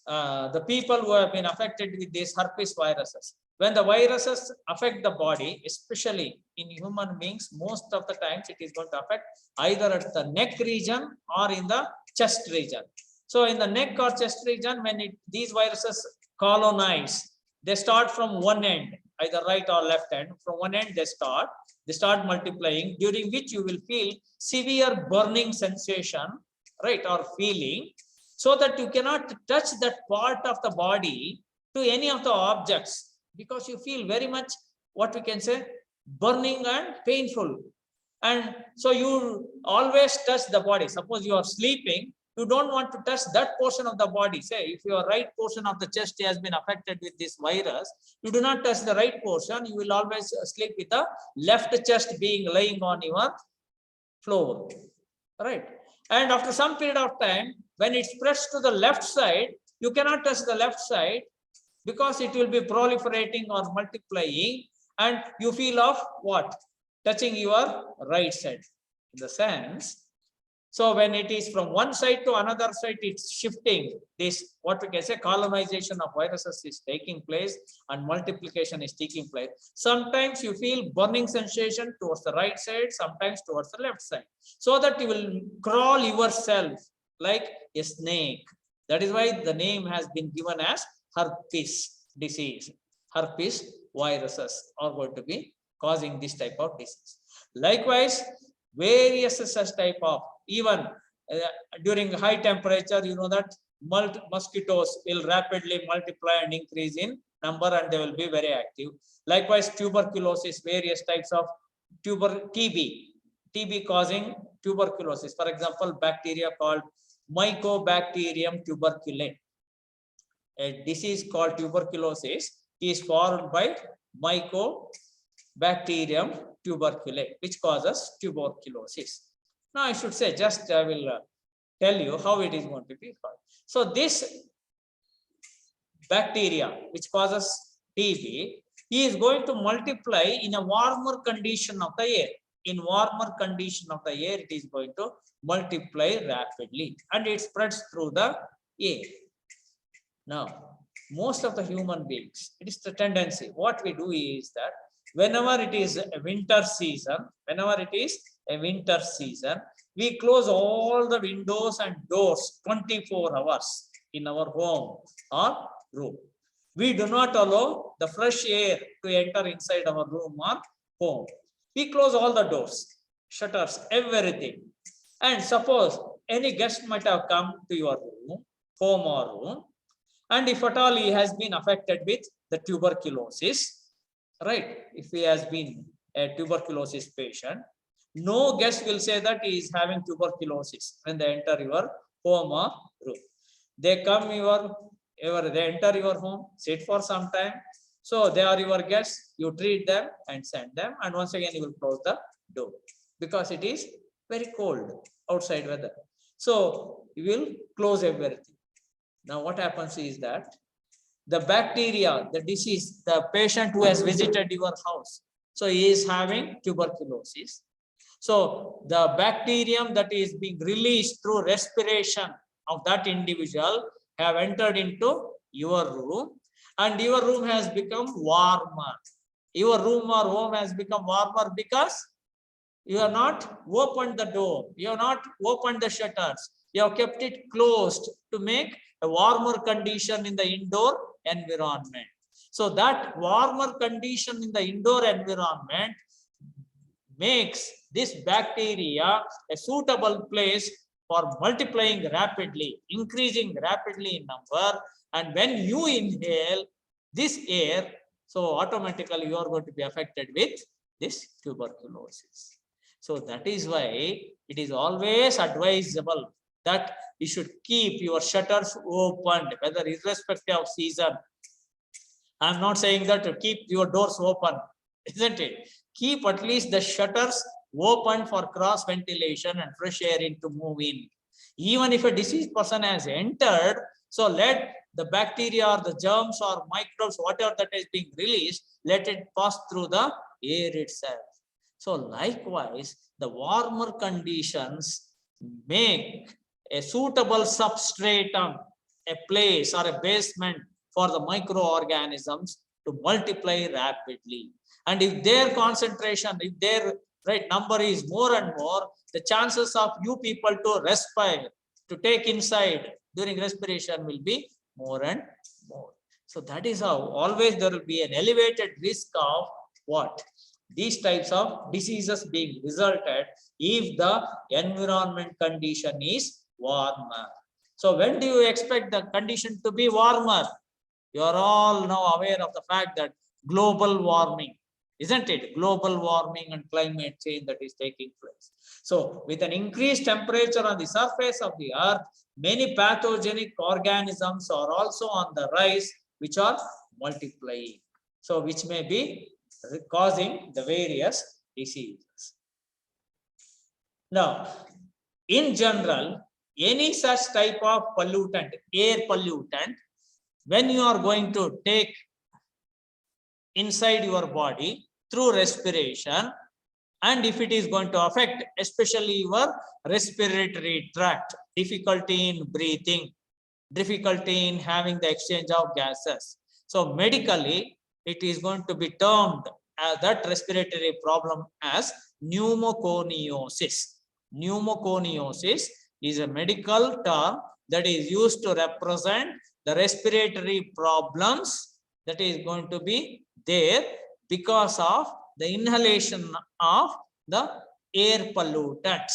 the people who have been affected with these herpes viruses. When the viruses affect the body, especially in human beings, most of the times it is going to affect either at the neck region or in the chest region. So in the neck or chest region, when these viruses colonize, they start from one end, either right or left end. From one end they start multiplying, during which you will feel severe burning sensation, right, or feeling, so that you cannot touch that part of the body to any of the objects, because you feel very much, what we can say, burning and painful. And so you always touch the body. Suppose you are sleeping, you don't want to touch that portion of the body. Say if your right portion of the chest has been affected with this virus, you do not touch the right portion, you will always sleep with the left chest being lying on your floor, right? And after some period of time, when it spreads to the left side, you cannot touch the left side because it will be proliferating or multiplying, and you feel of what? Touching your right side. In the sense, so when it is from one side to another side, it's shifting. This, what we can say, colonization of viruses is taking place and multiplication is taking place. Sometimes you feel burning sensation towards the right side, sometimes towards the left side, so that you will crawl yourself like a snake. That is why the name has been given as herpes disease. Herpes viruses are going to be causing this type of disease. Likewise, various such type of, even during high temperature, you know that mosquitoes will rapidly multiply and increase in number, and they will be very active. Likewise, tuberculosis, various types of TB, TB causing tuberculosis. For example, bacteria called Mycobacterium tuberculate. A disease called tuberculosis is formed by Mycobacterium tuberculate, which causes tuberculosis. Now I should say, just I will tell you how it is going to be caused. So this bacteria which causes TB is going to multiply in a warmer condition of the air. In warmer condition of the air, it is going to multiply rapidly and it spreads through the air. Now, most of the human beings, it is the tendency. What we do is that whenever it is a winter season, we close all the windows and doors 24 hours in our home or room. We do not allow the fresh air to enter inside our room or home. We close all the doors, shutters, everything. And suppose any guest might have come to your room, home or room, and if at all he has been affected with the tuberculosis, right? If he has been a tuberculosis patient, no guest will say that he is having tuberculosis when they enter your home or room. They come they enter your home, sit for some time. So they are your guests, you treat them and send them. And once again, you will close the door because it is very cold outside weather. So you will close everything. Now what happens is that the bacteria, the disease, the patient who has visited your house, so he is having tuberculosis. So the bacterium that is being released through respiration of that individual have entered into your room and your room has become warmer. Your room or home has become warmer because you have not opened the door, you have not opened the shutters, you have kept it closed to make a warmer condition in the indoor environment. So that warmer condition in the indoor environment makes this bacteria a suitable place for multiplying rapidly, increasing rapidly in number. And when you inhale this air, so automatically you are going to be affected with this tuberculosis. So that is why it is always advisable that you should keep your shutters open, whether irrespective of season. I'm not saying that to keep your doors open, isn't it? Keep at least the shutters open for cross ventilation and fresh air in to move in. Even if a diseased person has entered, so let the bacteria or the germs or microbes, whatever that is being released, let it pass through the air itself. So likewise, the warmer conditions make a suitable substratum, a place or a basement for the microorganisms to multiply rapidly. And if their concentration, if their number is more and more, the chances of you people to respire, to take inside during respiration will be more and more. So that is how always there will be an elevated risk of what? These types of diseases being resulted if the environment condition is warmer. So when do you expect the condition to be warmer? You are all now aware of the fact that global warming, isn't it? Global warming and climate change that is taking place. So with an increased temperature on the surface of the earth, many pathogenic organisms are also on the rise, which are multiplying. So which may be causing the various diseases. Now, in general, any such type of pollutant, air pollutant, when you are going to take inside your body through respiration, and if it is going to affect especially your respiratory tract, difficulty in breathing, difficulty in having the exchange of gases. So medically, it is going to be termed as that respiratory problem as pneumoconiosis. Pneumoconiosis is a medical term that is used to represent the respiratory problems that is going to be there because of the inhalation of the air pollutants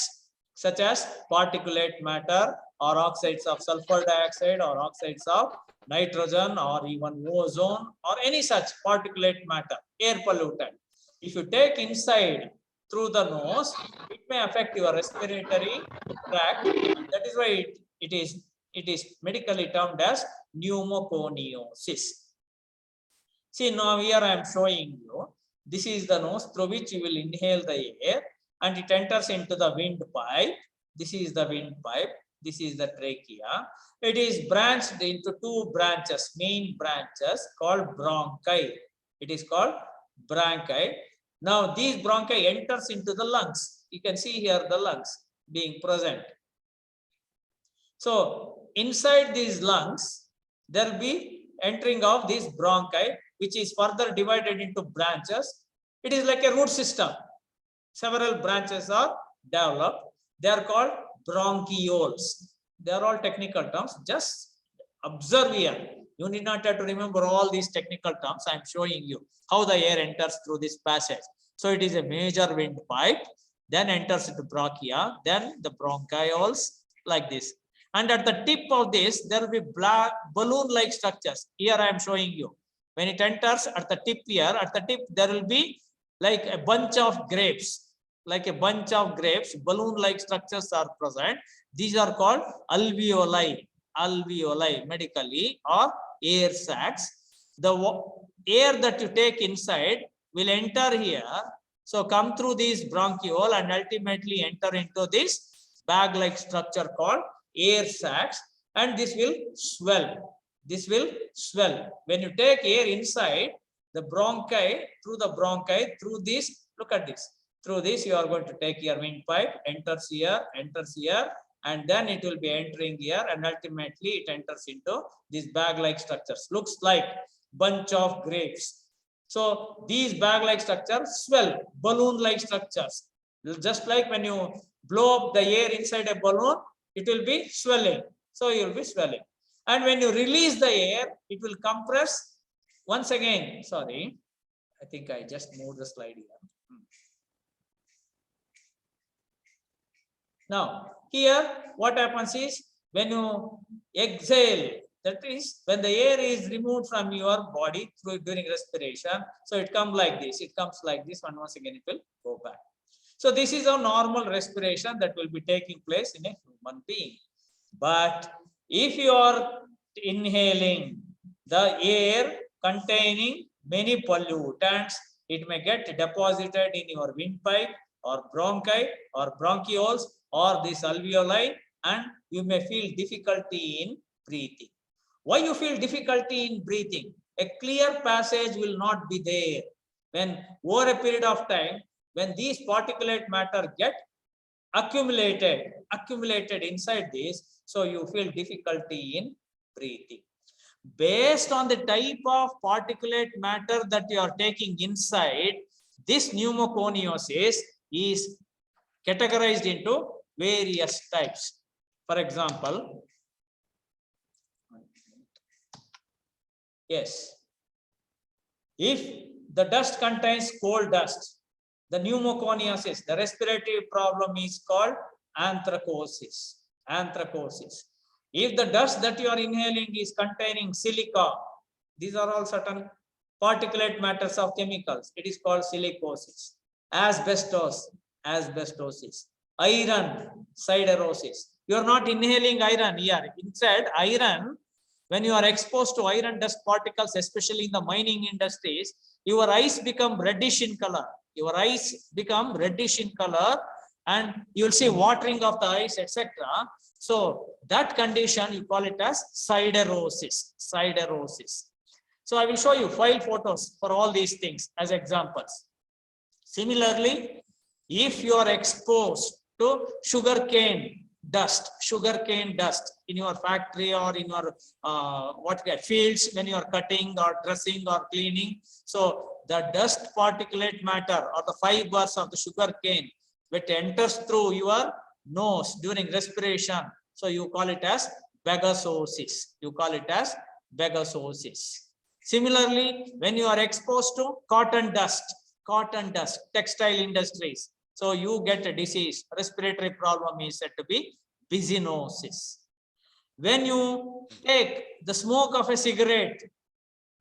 such as particulate matter or oxides of sulfur dioxide or oxides of nitrogen or even ozone or any such particulate matter, air pollutant. If you take inside through the nose, it may affect your respiratory tract. That is why it is medically termed as pneumoconiosis. See, now here I am showing you. This is the nose through which you will inhale the air and it enters into the windpipe. This is the windpipe. This is the trachea. It is branched into two branches, main branches called bronchi. It is called bronchi. Now these bronchi enters into the lungs. You can see here the lungs being present. So inside these lungs, there will be entering of these bronchi, which is further divided into branches. It is like a root system. Several branches are developed. They are called bronchioles. They are all technical terms. Just observe here. You need not have to remember all these technical terms. I am showing you how the air enters through this passage. So it is a major windpipe, then enters into bronchia, then the bronchioles like this. And at the tip of this, there will be black balloon-like structures. Here I am showing you. When it enters at the tip here, at the tip, there will be like a bunch of grapes. Like a bunch of grapes, balloon-like structures are present. These are called alveoli, medically, or air sacs. The air that you take inside will enter here. So come through these bronchiole and ultimately enter into this bag-like structure called air sacs, and this will swell. This will swell. When you take air inside the bronchi, through this, look at this. Through this, you are going to take your windpipe, enters here, and then it will be entering here, and ultimately it enters into these bag-like structures. Looks like bunch of grapes. So these bag-like structures swell, balloon-like structures. Just like when you blow up the air inside a balloon, it will be swelling. So you will be swelling. And when you release the air, it will compress. Once again, sorry, I think I just moved the slide here. Now, here what happens is when you exhale, that is when the air is removed from your body during respiration, so it comes like this, and once again it will go back. So this is a normal respiration that will be taking place in a human being. But if you are inhaling the air containing many pollutants, it may get deposited in your windpipe or bronchi or bronchioles or this alveoli, and you may feel difficulty in breathing. Why you feel difficulty in breathing? A clear passage will not be there. When over a period of time, when these particulate matter get accumulated inside this, so you feel difficulty in breathing. Based on the type of particulate matter that you are taking inside, this pneumoconiosis is categorized into various types. For example, yes, if the dust contains coal dust, the pneumoconiosis, the respiratory problem is called anthracosis. If the dust that you are inhaling is containing silica, these are all certain particulate matters of chemicals, it is called silicosis. Asbestosis. Iron, siderosis. You are not inhaling iron here. Instead, iron, when you are exposed to iron dust particles, especially in the mining industries, your eyes become reddish in color. And you will see watering of the eyes, etc. So that condition, you call it as siderosis. So I will show you 5 photos for all these things as examples. Similarly, if you are exposed to sugarcane dust in your factory or in your fields when you are cutting or dressing or cleaning, so the dust particulate matter or the fibers of the sugarcane which enters through your nose during respiration, so you call it as bagasosis. Similarly, when you are exposed to cotton dust, textile industries, so you get a disease, respiratory problem is said to be byssinosis. When you take the smoke of a cigarette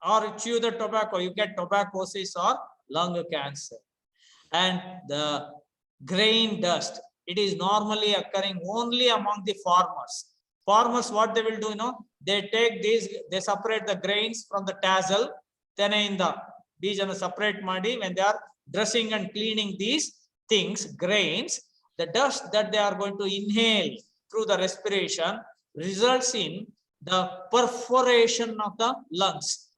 or chew the tobacco, you get tobaccosis or lung cancer. And the grain dust, it is normally occurring only among the farmers. Farmers, what they will do, they take these, they separate the grains from the tassel, then in the these are separate muddy when they are dressing and cleaning these things, grains, the dust that they are going to inhale through the respiration results in the perforation of the lungs,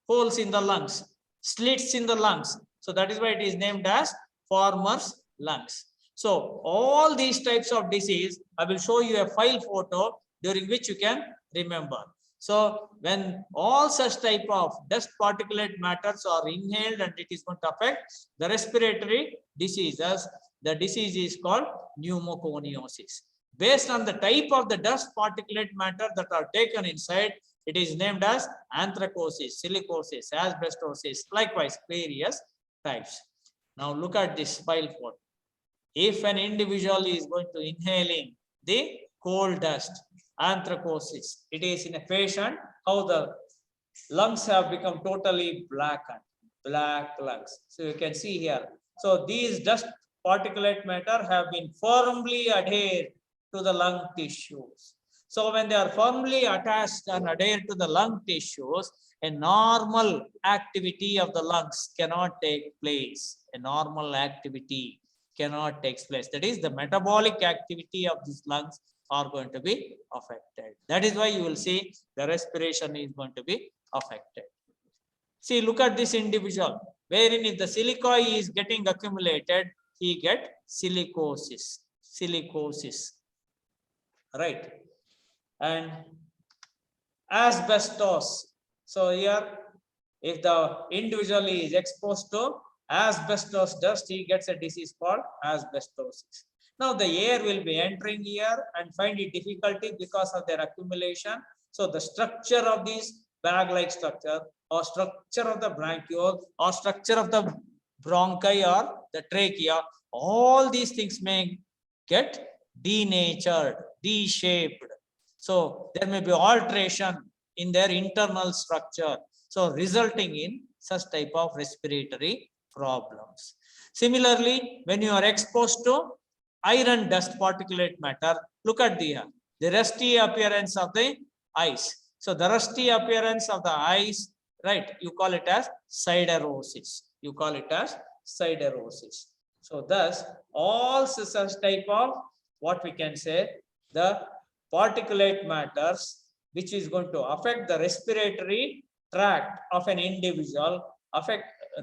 holes in the lungs, slits in the lungs. So that is why it is named as farmer's lungs. So all these types of disease, I will show you a file photo during which you can remember. So when all such type of dust particulate matters are inhaled and it is going to affect the respiratory diseases, the disease is called pneumoconiosis. Based on the type of the dust particulate matter that are taken inside, it is named as anthracosis, silicosis, asbestosis, likewise various types. Now look at this file photo. If an individual is going to inhaling the coal dust, anthracosis, it is in a patient how the lungs have become totally blackened, black lungs. So you can see here. So these dust particulate matter have been firmly adhered to the lung tissues. So when they are firmly attached and adhered to the lung tissues, a normal activity of the lungs cannot take place. A normal activity cannot take place. That is, the metabolic activity of these lungs are going to be affected. That is why you will see the respiration is going to be affected. See, look at this individual, wherein if the silica is getting accumulated, he get silicosis, right? And asbestos. So here, if the individual is exposed to asbestos dust, he gets a disease called asbestosis. Now the air will be entering here and find it difficulty because of their accumulation. So the structure of this bag-like structure or structure of the bronchiole or structure of the bronchi or the trachea, all these things may get denatured, deshaped. So there may be alteration in their internal structure. So resulting in such type of respiratory problems. Similarly, when you are exposed to iron dust particulate matter, look at the rusty appearance of the eyes. So the rusty appearance of the eyes, right, you call it as siderosis. You call it as siderosis. So thus all such type of what we can say the particulate matters which is going to affect the respiratory tract of an individual,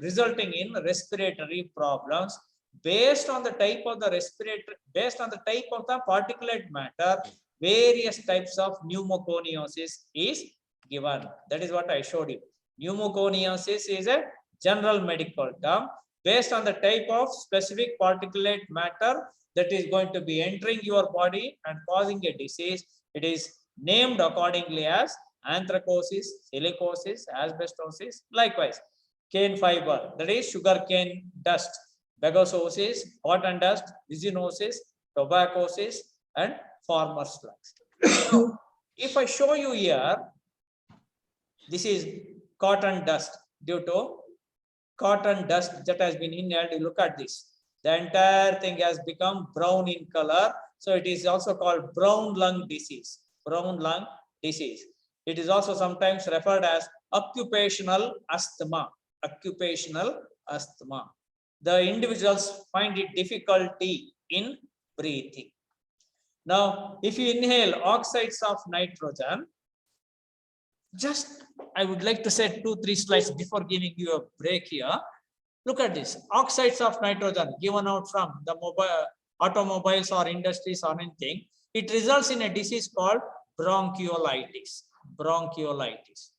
resulting in respiratory problems based on the type of the respiratory, based on the type of the particulate matter, various types of pneumoconiosis is given. That is what I showed you. Pneumoconiosis is a general medical term based on the type of specific particulate matter that is going to be entering your body and causing a disease. It is named accordingly as anthracosis, silicosis, asbestosis, likewise cane fiber, that is sugar cane dust, bagasosis, cotton dust, resinosis, tobaccosis, and farmer's lungs. So, if I show you here, this is cotton dust. Due to cotton dust that has been inhaled, you look at this. The entire thing has become brown in color. So it is also called brown lung disease. Brown lung disease. It is also sometimes referred as occupational asthma. Occupational asthma. The individuals find it difficulty in breathing. Now, if you inhale oxides of nitrogen, just I would like to say 2-3 slides before giving you a break here. Look at this. Oxides of nitrogen given out from the automobiles or industries or anything. It results in a disease called bronchiolitis. Bronchiolitis.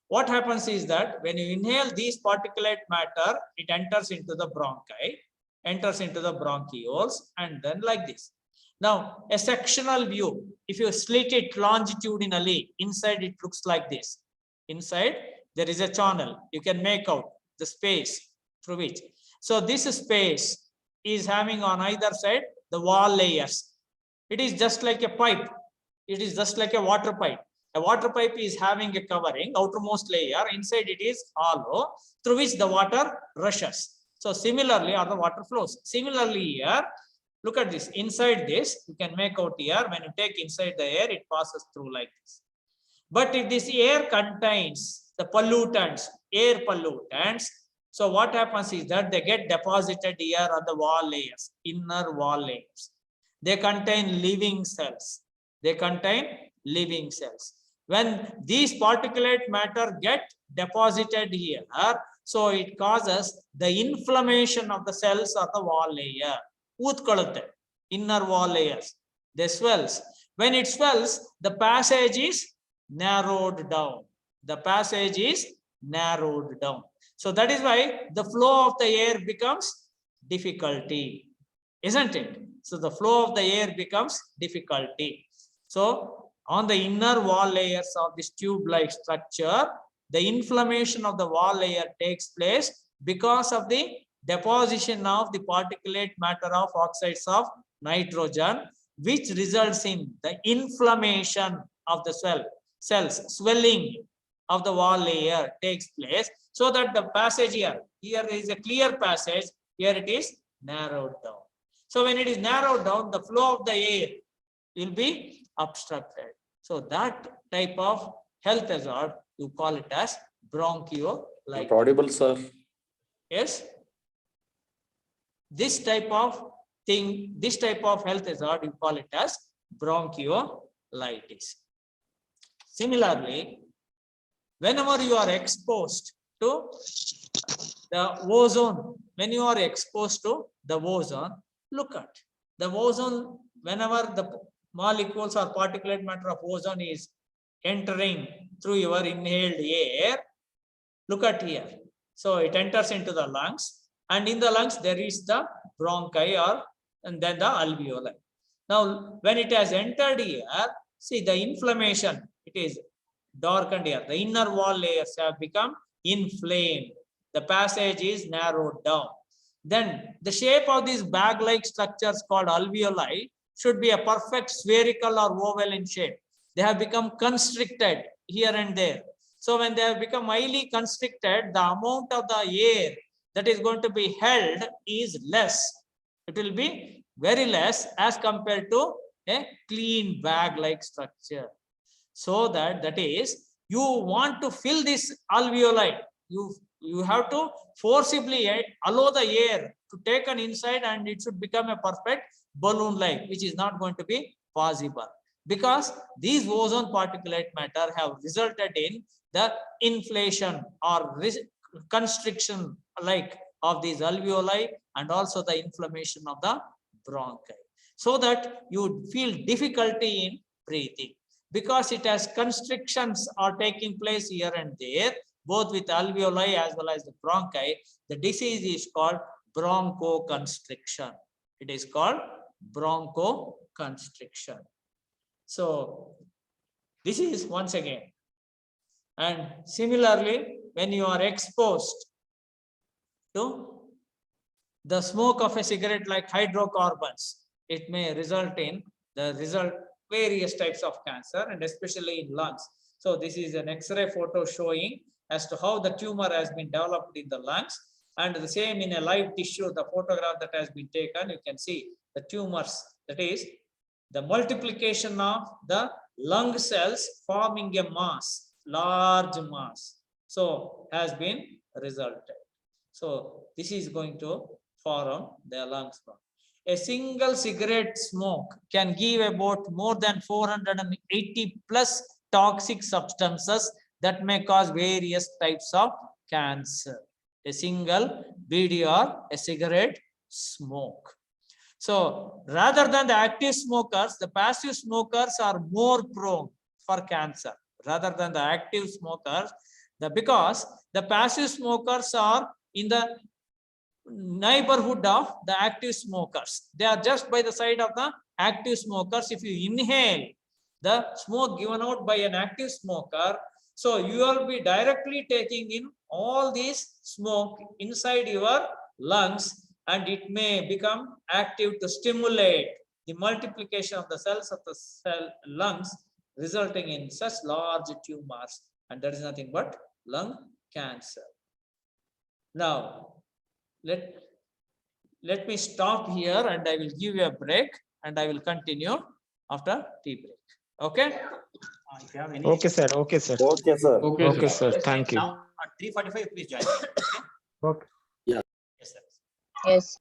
What happens is that when you inhale these particulate matter, it enters into the bronchi, enters into the bronchioles, and then like this. Now, a sectional view, if you slit it longitudinally, inside it looks like this. Inside, there is a channel. You can make out the space through which. So this space is having on either side the wall layers. It is just like a pipe. It is just like a water pipe. A water pipe is having a covering, outermost layer. Inside it is hollow, through which the water rushes. So similarly, or the water flows. Similarly here, look at this. Inside this, you can make out here, when you take inside the air, it passes through like this. But if this air contains the pollutants, air pollutants, so what happens is that they get deposited here on the wall layers, inner wall layers. They contain living cells. They contain living cells. When these particulate matter get deposited here, so it causes the inflammation of the cells of the wall layer. Utkalutte, inner wall layers. They swells. When it swells, the passage is narrowed down. The passage is narrowed down. So that is why the flow of the air becomes difficulty, isn't it? So the flow of the air becomes difficulty. So on the inner wall layers of this tube-like structure, the inflammation of the wall layer takes place because of the deposition of the particulate matter of oxides of nitrogen, which results in the inflammation of the cells, swelling of the wall layer takes place, so that the passage here is a clear passage, here it is narrowed down. So when it is narrowed down, the flow of the air will be obstructed. So that type of health hazard, you call it as bronchiolitis. Not audible, sir. Yes. This type of thing, this type of health hazard, you call it as bronchiolitis. Similarly, whenever you are exposed to the ozone, when you are exposed to the ozone, look at the ozone, whenever the molecules or particulate matter of ozone is entering through your inhaled air, look at here. So it enters into the lungs, and in the lungs there is the bronchi and then the alveoli. Now, when it has entered here, see the inflammation, it is darkened here. The inner wall layers have become inflamed. The passage is narrowed down. Then the shape of these bag-like structures called alveoli should be a perfect spherical or oval in shape. They have become constricted here and there. So when they have become highly constricted, the amount of the air that is going to be held is less. It will be very less as compared to a clean bag-like structure. So that is, you want to fill this alveoli, you have to forcibly allow the air to take an inside, and it should become a perfect balloon-like, which is not going to be possible, because these ozone particulate matter have resulted in the inflation or constriction like of these alveoli, and also the inflammation of the bronchi, so that you feel difficulty in breathing, because it has constrictions are taking place here and there, both with alveoli as well as the bronchi. The disease is called bronchoconstriction. It is called bronchoconstriction. So this is once again. And similarly, when you are exposed to the smoke of a cigarette like hydrocarbons, it may result in various types of cancer, and especially in lungs. So this is an X-ray photo showing as to how the tumor has been developed in the lungs, and the same in a live tissue, the photograph that has been taken, you can see the tumors, that is the multiplication of the lung cells forming a mass, large mass, so has been resulted. So this is going to form the lungs. A single cigarette smoke can give about more than 480 plus toxic substances that may cause various types of cancer. A single bidi or a cigarette smoke. So rather than the active smokers, the passive smokers are more prone for cancer rather than the active smokers, because the passive smokers are in the neighborhood of the active smokers. They are just by the side of the active smokers. If you inhale the smoke given out by an active smoker, so you will be directly taking in all this smoke inside your lungs, and it may become active to stimulate the multiplication of the cells of the lungs, resulting in such large tumors, and that is nothing but lung cancer. Now, let me stop here and I will give you a break and I will continue after tea break. Okay? If you have any. Okay, sir. Okay, sir. Okay, sir. Okay, sir. Thank you. Now at 3:45, please join. Okay? Okay. Yes, sir. Yes.